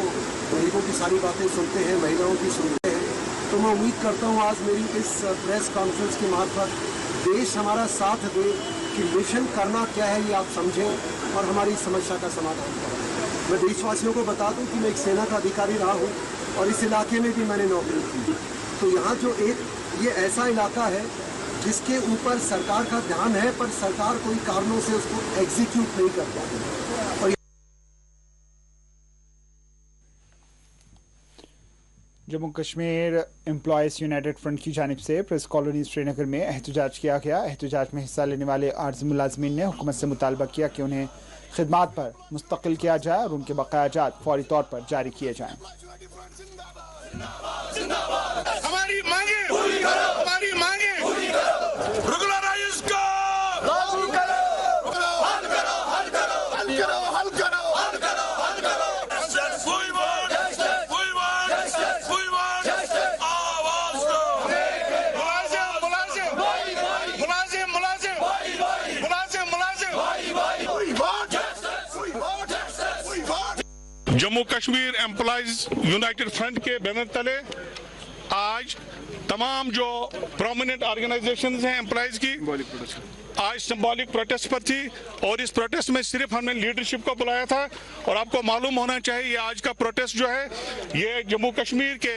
गरीबों की सारी बातें सुनते हैं, महिलाओं की सुनते हैं, तो मैं उम्मीद करता हूँ आज मेरी इस प्रेस कॉन्फ्रेंस के मार्फत देश हमारा साथ दे कि मिशन करना क्या है ये आप समझें और हमारी समस्या का समाधान करें। मैं देशवासियों को बता दूं कि मैं एक सेना का अधिकारी रहा हूं और इस इलाके में भी मैंने नौकरी की। तो यहाँ जो ये ऐसा इलाका है जिसके ऊपर सरकार का ध्यान है, पर सरकार कोई कारणों से उसको एग्जीक्यूट नहीं कर पाती। और Jammu Kashmir employees United front की जानिब से प्रेस कॉलोनी श्रीनगर में एहतजाज किया गया। एहतजाज में हिस्सा लेने वाले आर्जी मुलाजमीन ने हुकूमत से मुतालबा किया कि उन्हें खिदमात पर मुस्तकिल किया जाए और उनके बकायाजात फौरी तौर पर जारी किए जाएं। हमारी मांगे पूरी करो, हमारी मांगे पूरी करो, रेगुलराइज को लागू करो, हल करो, हल करो, हल करो, हल करो, हल करो, हल करो। आवाज दो, मुलाजिम मुलाजिम मुलाजिम मुलाजिम मुलाजिम मुलाजिम। Jammu Kashmir employees United front के बैनर तले आज तमाम जो प्रोमिनेंट ऑर्गेनाइजेशंस हैं एम्प्लॉयज की आज सिंबॉलिक प्रोटेस्ट पर थी और इस प्रोटेस्ट में सिर्फ हमने लीडरशिप को बुलाया था। और आपको मालूम होना चाहिए ये आज का प्रोटेस्ट जो है ये जम्मू कश्मीर के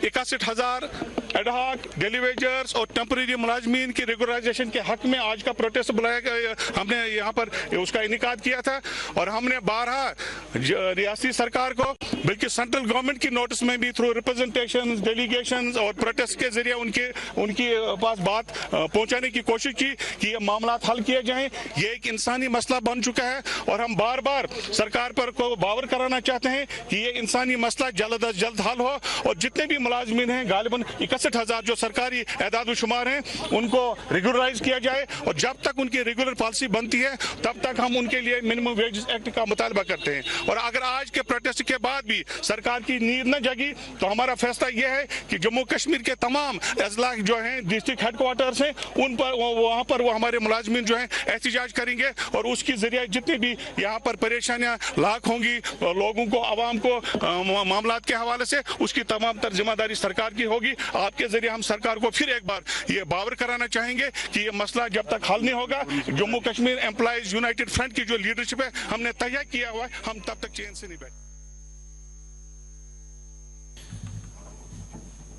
61,000 एडहॉक डेलीवेजर्स और टेम्परेरी मुलाजमीन की रेगुलराइजेशन के हक में आज का प्रोटेस्ट बुलाया गया। हमने यहाँ पर उसका इनेकाद किया था और हमने 12 रियासती सरकार को बल्कि सेंट्रल गवर्नमेंट की नोटिस में भी थ्रू रिप्रेजेंटेशन डेलीगेशन और प्रोटेस्ट के जरिए उनकी पास बात पहुँचाने की कोशिश की कि ये मामला हल किए जाएं। ये एक इंसानी मसला बन चुका है और हम बार बार सरकार पर को बावर कराना चाहते हैं कि ये इंसानी मसला जल्द अज जल्द हल हो और जितने भी मुलाजमीन हैं गालिबन 61,000 जो सरकारी एदाद शुमार हैं उनको रेगुलराइज किया जाए और जब तक उनकी रेगुलर पॉलिसी बनती है तब तक हम उनके लिए मिनिमम वेजेस एक्ट का मुतालबा करते हैं। और अगर आज के प्रोटेस्ट के बाद भी सरकार की नींद न जगी तो हमारा फैसला यह है कि जम्मू कश्मीर के तमाम अजला जो हैं डिस्ट्रिक्ट हेडक्वार्टर्स हैं उन पर वहाँ पर वो हमारे मुलाजमीन जो हैं एहतजाज करेंगे और उसके जरिए जितनी भी यहाँ पर परेशानियां लाख होंगी लोगों को आवाम को मामलात के हवाले से उसकी तमाम तर जिम्मेदारी सरकार की होगी। आपके जरिए हम सरकार को फिर एक बार ये बावर कराना चाहेंगे कि ये मसला जब तक हल नहीं होगा Jammu Kashmir employees United front की जो लीडरशिप है हमने तैयार किया हुआ है हम तब तक चैन से नहीं बैठे।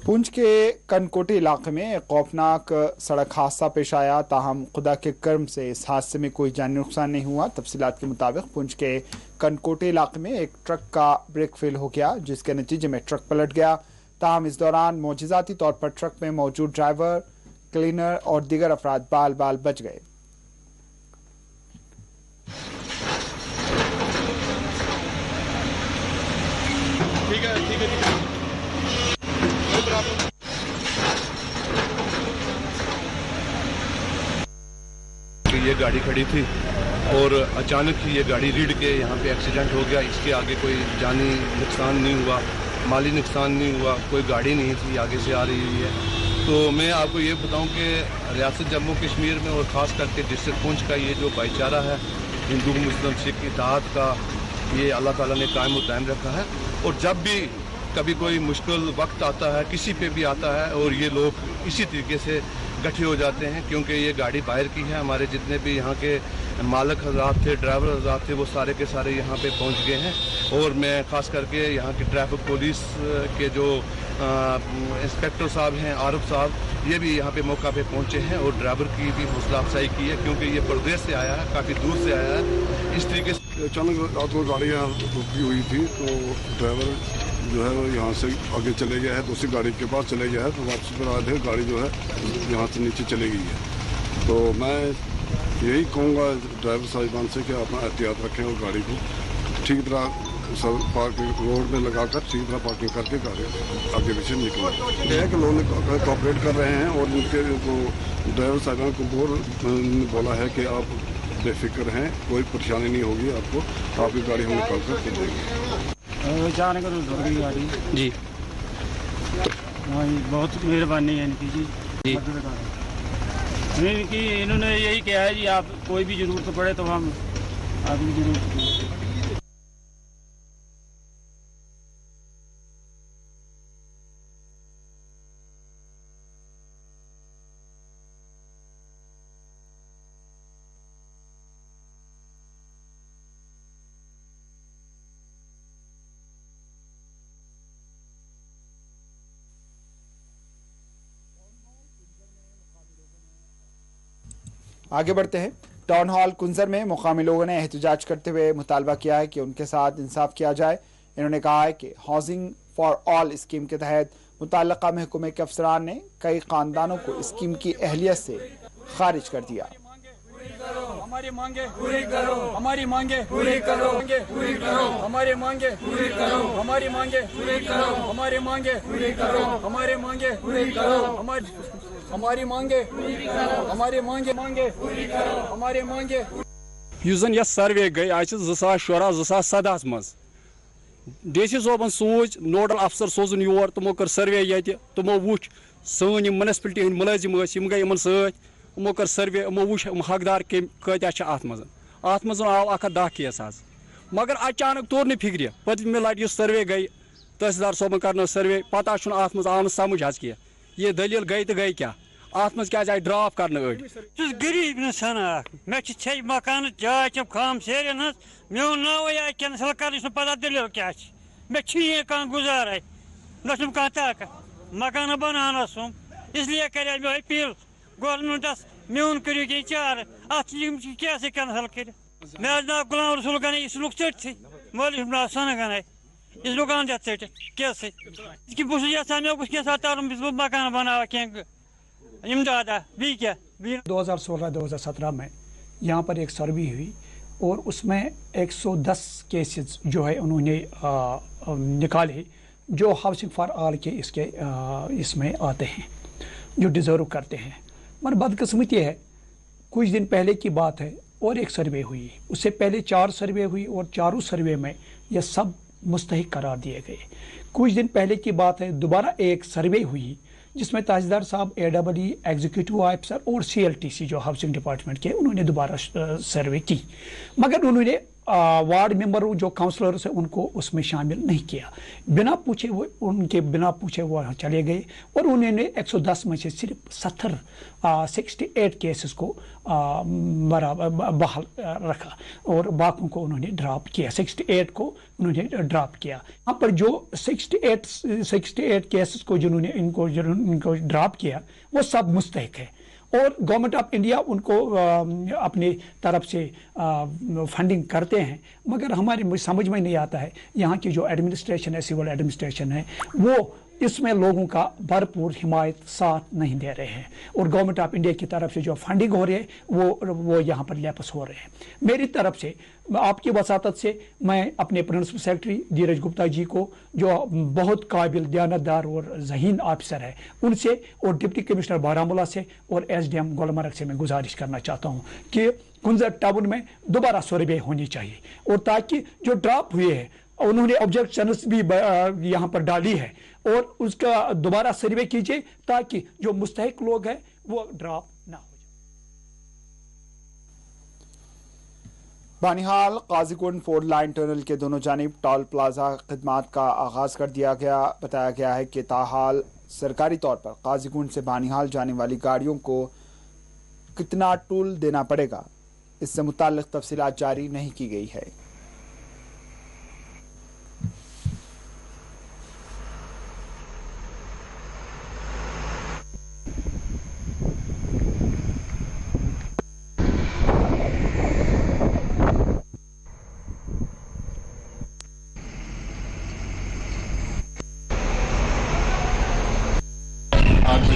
पुंछ के कनकोटी इलाके में एक खौफनाक सड़क हादसा पेश आया, ताहम खुदा के कर्म से इस हादसे में कोई जानी नुकसान नहीं हुआ। तफसीलात के मुताबिक पुंछ के कनकोटी इलाके में एक ट्रक का ब्रेक फेल हो गया जिसके नतीजे में ट्रक पलट गया। ताहम इस दौरान मौजिज़ाती तौर पर ट्रक में मौजूद ड्राइवर, क्लीनर और दीगर अफराद बाल बाल बच गए। ठीक है ठीक है ठीक है। ये गाड़ी खड़ी थी और अचानक ही ये गाड़ी रीढ़ के यहाँ पे एक्सीडेंट हो गया। इसके आगे कोई जानी नुकसान नहीं हुआ, माली नुकसान नहीं हुआ, कोई गाड़ी नहीं थी आगे से आ रही है। तो मैं आपको ये बताऊं कि रियासत जम्मू कश्मीर में और ख़ास करके डिस्ट्रिक्ट पुंछ का ये जो भाईचारा है हिंदू मुस्लिम सिख इत्तेहाद का ये अल्लाह ताला ने कायम और दायम रखा है। और जब भी कभी कोई मुश्किल वक्त आता है किसी पे भी आता है और ये लोग इसी तरीके से गठे हो जाते हैं, क्योंकि ये गाड़ी बाहर की है। हमारे जितने भी यहाँ के मालिक हज़रात थे, ड्राइवर हज़रात थे, वो सारे के सारे यहाँ पे पहुँच गए हैं। और मैं ख़ास करके यहाँ के ट्रैफिक पुलिस के जो इंस्पेक्टर साहब हैं, आरफ साहब, ये भी यहाँ पे मौका पे पहुँचे हैं और ड्राइवर की भी हौसला अफजाई की है, क्योंकि ये प्रदेश से आया है, काफ़ी दूर से आया है। इस तरीके से अचानक रात को गाड़ी यहाँ रुकी हुई थी, तो ड्राइवर जो है वो यहाँ से आगे चले गया है, दूसरी गाड़ी के पास चले गया है, तो वापसी पर आए थे, गाड़ी जो है यहाँ से नीचे चली गई है। तो मैं यही कहूँगा ड्राइवर साहिबान से कि अपना एहतियात रखें और गाड़ी को ठीक तरह सब पार्किंग रोड में लगाकर ठीक तरह पार्किंग करके गाड़ी आगे पीछे निकलें। यह है कि लोग कॉपरेट कर रहे हैं और उनके जो ड्राइवर साहिबान को बोला है कि आप बेफिक्र हैं, कोई परेशानी नहीं होगी आपको, आपकी गाड़ी हम निकाल कर दे देंगे। जाने का तो गई गाड़ी जी, बहुत मेहरबानी है इनकी जी, इनकी इन्होंने यही कहा है जी, आप कोई भी जरूरत पड़े तो हम आपकी जरूरत। आगे बढ़ते हैं। टाउन हॉल कुंजर में मुकामी लोगों ने एहतजाज करते हुए मुतालबा किया है कि उनके साथ इंसाफ किया जाए। इन्होंने कहा है कि हाउसिंग फॉर ऑल स्कीम के तहत मुतल्लका महकमे के अफसरान ने कई खानदानों को स्कीम की अहलियत से खारिज कर दिया। हमारी मांगे पूरी करो, हमारी मांगे पूरी करो, पूरी करो, हमारी मांगे पूरी करो, हमारी मांगे पूरी करो, हमारी मांगे पूरी करो, हमारी मांगे पूरी करो, हमारी मांगे हमारी मांगे मांगे पूरी करो, हमारी मांगे। युस जन यह सर्वे गई आज 2016-2017 मज डीसी सोबन सूच नोडल अफसर सोजन योर, तमो कर सर्वे ये, तमो वुच सन म्यूनसिपलिटी हंद मुलाजिम गई इन सो कर सर्वे, वुच हकदार कत्या अत मज आव 110 केस आज, मगर अचानक तोर नहीं फिक्र पे लट सर्वे गई तहसीलदार सोबन कर सर्वे, पता अत मज आव समझ आज कह ये दलील गई तो गई क्या, अत मज क्या जाए ड्राप कर गरीब इंसान मे मकान जाय खाम सेरन मोन नाव कैंसल कर पता दलील क्या मे कह गुजारा न ताकत मकान बनानस इसलिए कर मे अपील गवर्नमेंटस मोन करू ये चार अत क्या कैंसल कर। मे नाव गुलाम रसूल गने यह लुक चटि मौलवी नाव सन गने इस लुकान दिया चट कैसे बहुत यहां मे गुस क्या तरम बह मकान बना कह इमदादा भी क्या 2016-2017 में यहाँ पर एक सर्वे हुई और उसमें 110 केसेस जो है उन्होंने निकाले जो हाउसिंग फॉर ऑल के इसमें आते हैं, जो डिज़र्व करते हैं। मगर बदकिस्मती है, कुछ दिन पहले की बात है और एक सर्वे हुई, उससे पहले 4 सर्वे हुई और चारों सर्वे में यह सब मुस्तहिक करार दिए गए। कुछ दिन पहले की बात है, दोबारा एक सर्वे हुई जिसमें तहसीलदार साहब AEE एग्जीक्यूटिव ऑफिसर और CLTC जो हाउसिंग डिपार्टमेंट के, उन्होंने दोबारा सर्वे की, मगर उन्होंने वार्ड मेंबर जो काउंसलर्स हैं उनको उसमें शामिल नहीं किया। बिना पूछे वो चले गए और उन्होंने 110 में से सिर्फ 68 केसेस को बहाल रखा और बाकियों को उन्होंने ड्रॉप किया। 68 को उन्होंने ड्रॉप किया। यहाँ पर जो 68 केसेस को जिन्होंने इनको ड्रॉप किया वो सब मुस्तहिक है और गवर्नमेंट ऑफ इंडिया उनको अपनी तरफ से फंडिंग करते हैं, मगर हमारे समझ में नहीं आता है यहाँ की जो एडमिनिस्ट्रेशन है, सिविल एडमिनिस्ट्रेशन है, वो इसमें लोगों का भरपूर हिमायत साथ नहीं दे रहे हैं और गवर्नमेंट ऑफ इंडिया की तरफ से जो फंडिंग हो रही है वो यहाँ पर लैप्स हो रहे हैं। मेरी तरफ से आपकी वसातत से मैं अपने प्रिंसिपल सेक्रेटरी धीरज गुप्ता जी को, जो बहुत काबिल दयानतदार और ज़हीन ऑफिसर है, उनसे और डिप्टी कमिश्नर बारामूला से और SDM गुलमर्ग से मैं गुजारिश करना चाहता हूँ कि कुंजर टाउन में दोबारा सर्वे होनी चाहिए और ताकि जो ड्रॉप हुए हैं उन्होंने ऑब्जेक्शंस भी यहाँ पर डाली है और उसका दोबारा सर्वे कीजिए ताकि जो मुस्तहिक लोग हैं वो ड्रॉप ना हो जाए। बानिहाल काजीकुंड 4 लाइन टनल के दोनों जानिब टोल प्लाजा खिदमात का आगाज कर दिया गया। बताया गया है कि ताहाल सरकारी तौर पर काजीगुंड से बानिहाल जाने वाली गाड़ियों को कितना टोल देना पड़ेगा, इससे मुताल्लिक तफसीलात जारी नहीं की गई है।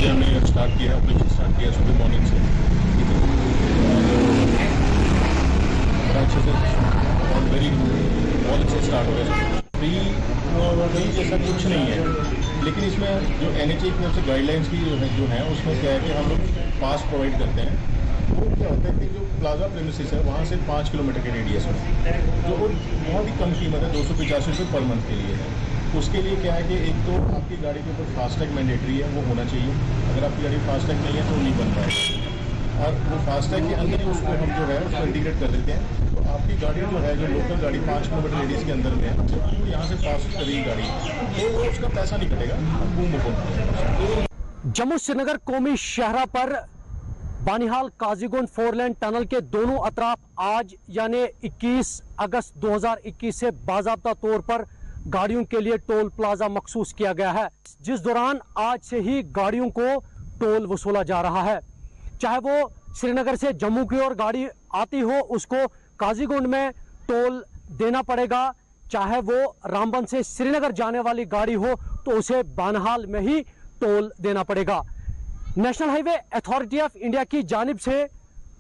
हमने स्टार्ट किया, ऑपरेशन स्टार्ट किया सुबह मॉर्निंग से, बड़ा अच्छे से और वेरी बहुत अच्छे स्टार्ट हो गया। फ्री जैसा कुछ नहीं है, लेकिन इसमें जो NHA की तरफ से गाइडलाइंस की जो है उसमें क्या है कि हम लोग पास प्रोवाइड करते हैं। वो क्या होता है कि जो प्लाजा प्रेमिसेस है वहाँ से 5 किलोमीटर के रेडियस में, जो बहुत ही कम कीमत है, 285 रुपये पर मंथ के लिए है। उसके लिए क्या है कि एक तो आपकी गाड़ी के ऊपर फास्टैग मैंडेटरी है, वो होना चाहिए। अगर आपकी गाड़ी फास्टैग नहीं है तो नहीं बन पाएगा, और वो फास्टैग के अंदर ही उसको हम जो है उसको इंटीग्रेट कर देते हैं। तो आपकी गाड़ी जो है, जो लोकल गाड़ी 5 किलोमीटर रेडियस के अंदर में है, तो यहाँ से पास करेगी गाड़ी तो उसका पैसा नहीं कटेगा, बूम। जम्मू श्रीनगर कौमी शाहरा पर बानिहाल काजीगुंड 4 लेन टनल के दोनों अतराफ आज यानी 21 अगस्त 2021 से बाज़ाब्ता तौर पर गाड़ियों के लिए टोल प्लाजा मखसूस किया गया है, जिस दौरान आज से ही गाड़ियों को टोल वसूला जा रहा है। चाहे वो श्रीनगर से जम्मू की ओर गाड़ी आती हो उसको काजीगुंड में टोल देना पड़ेगा, चाहे वो रामबन से श्रीनगर जाने वाली गाड़ी हो तो उसे बानिहाल में ही टोल देना पड़ेगा। National highway authority of India की जानिब से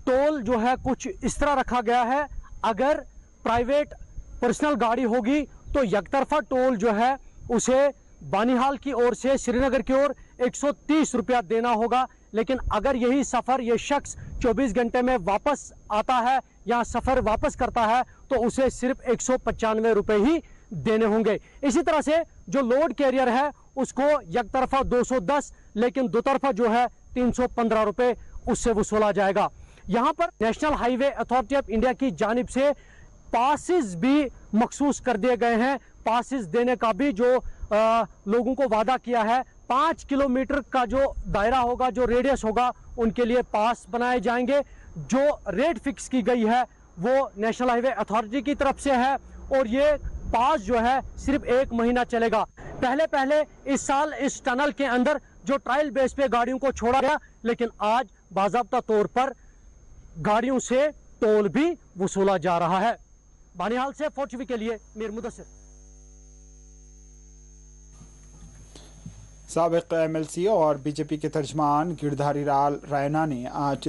टोल जो है कुछ इस तरह रखा गया है, अगर प्राइवेट पर्सनल गाड़ी होगी तो यकतरफा टोल जो है उसे बानिहाल की ओर से श्रीनगर की ओर 130 रुपया देना होगा, लेकिन अगर यही सफर ये शख्स 24 घंटे में वापस आता है या सफर वापस करता है तो उसे सिर्फ 195 रुपए ही देने होंगे। इसी तरह से जो लोड कैरियर है उसको यकतरफा 210, लेकिन दोतरफा जो है 315 रुपए उससे वसूला जाएगा। यहाँ पर national highway authority of India की जानिब से पासिस भी मखसूस कर दिए गए हैं। पासिस देने का भी जो लोगों को वादा किया है, 5 किलोमीटर का जो दायरा होगा, जो रेडियस होगा, उनके लिए पास बनाए जाएंगे। जो रेट फिक्स की गई है वो नेशनल हाईवे अथॉरिटी की तरफ से है और ये पास जो है सिर्फ 1 महीना चलेगा। पहले इस साल इस टनल के अंदर जो ट्रायल बेस पे गाड़ियों को छोड़ा गया, लेकिन आज बाज़ाब्ता तौर पर गाड़ियों से टोल भी वसूला जा रहा है। बानिहाल से 4TV के लिए मीर मुदस्सिर। साबिक MLC और बीजेपी के तर्जमान गिरधारी लाल रैना ने आज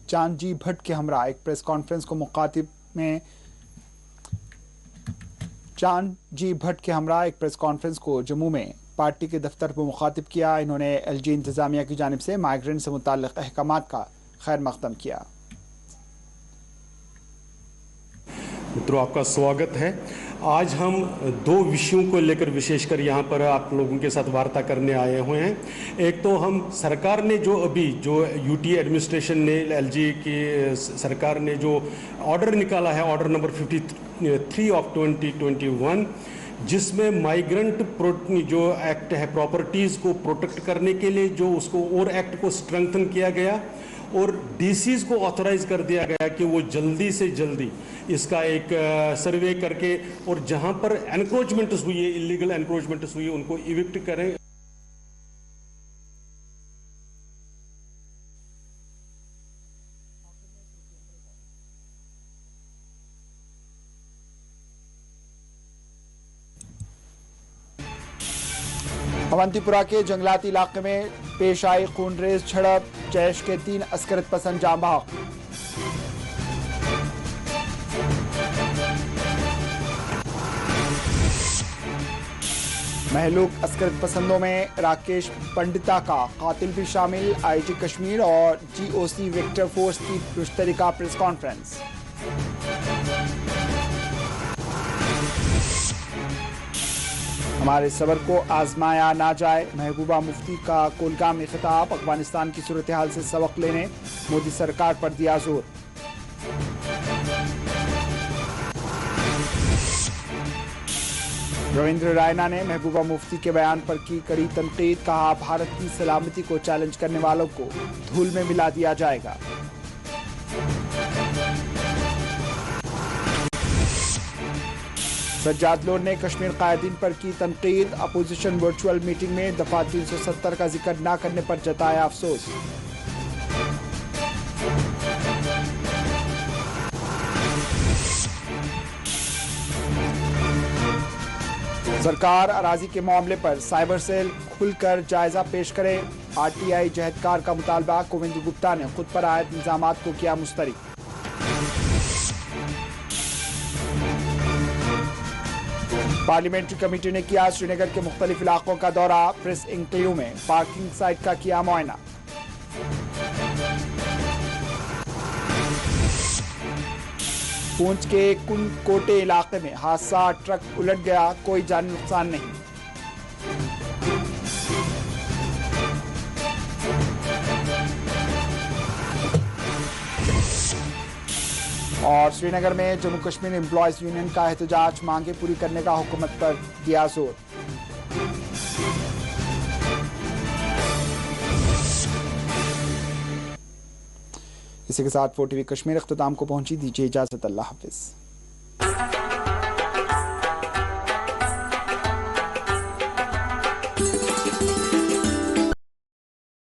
चांदजी भट्ट के हमरा एक प्रेस कॉन्फ्रेंस को मुखातिब में चांदजी भट्ट के हमरा एक प्रेस कॉन्फ्रेंस को जम्मू में पार्टी के दफ्तर पर मुखातिब किया। इन्होंने LG इंतजामिया की जानिब से माइग्रेंट से मुताल्लिक अहकामात का खैर मकदम किया। मित्रों, आपका स्वागत है। आज हम 2 विषयों को लेकर विशेषकर यहाँ पर आप लोगों के साथ वार्ता करने आए हुए हैं। एक तो हम सरकार ने जो UT एडमिनिस्ट्रेशन ने, LG की सरकार ने जो ऑर्डर निकाला है, ऑर्डर नंबर 53 ऑफ 2021, जिसमें माइग्रेंट जो एक्ट है, प्रॉपर्टीज़ को प्रोटेक्ट करने के लिए जो उसको और एक्ट को स्ट्रेंथन किया गया और DCs को ऑथराइज कर दिया गया कि वो जल्दी से जल्दी इसका एक सर्वे करके और जहां पर एनक्रोचमेंट्स हुई है, इलीगल एनक्रोचमेंट्स हुई है, उनको इविक्ट करें। अवंतीपुरा के जंगलाती इलाके में पेश आई खूनरेज झड़प, जैश के 3 अस्करत पसंद जाँ बहक। महलूक अस्करत पसंदों में राकेश पंडिता का कातिल भी शामिल। IG कश्मीर और GOC विक्टर फोर्स की मुश्तरका प्रेस कॉन्फ्रेंस। हमारे सबर को आजमाया ना जाए, महबूबा मुफ्ती का कोलगाम में खिताब। अफगानिस्तान की सूरत हाल से सबक लेने मोदी सरकार पर दिया जोर। रविंद्र रायना ने महबूबा मुफ्ती के बयान पर की कड़ी तनकीद, कहा भारत की सलामती को चैलेंज करने वालों को धूल में मिला दिया जाएगा। सज्जाद लोन ने कश्मीर कायदीन पर की तनकीद, अपोजिशन वर्चुअल मीटिंग में दफा 370 का जिक्र न करने पर जताया अफसोस। सरकार अराजी के मामले पर साइबर सेल खुलकर जायजा पेश करे, आरटीआई जहदकार का मुतालबा, गोविंद गुप्ता ने खुद पर आयद इल्जामात को किया मुस्तरद। पार्लियामेंट्री कमेटी ने किया श्रीनगर के मुख्तलिफ इलाकों का दौरा, प्रेस इंक्लेव में पार्किंग साइट का किया मुआयना। पूंछ के कुनकोटे इलाके में हादसा, ट्रक उलट गया, कोई जानी नुकसान नहीं। और श्रीनगर में जम्मू कश्मीर एम्प्लॉयज यूनियन का एहतजाज, मांगे पूरी करने का हुकूमत पर दिया जोर। इसी के साथ 4TV कश्मीर अख्ताम को पहुंची, दीजिए इजाजत, अल्लाह हाफिज।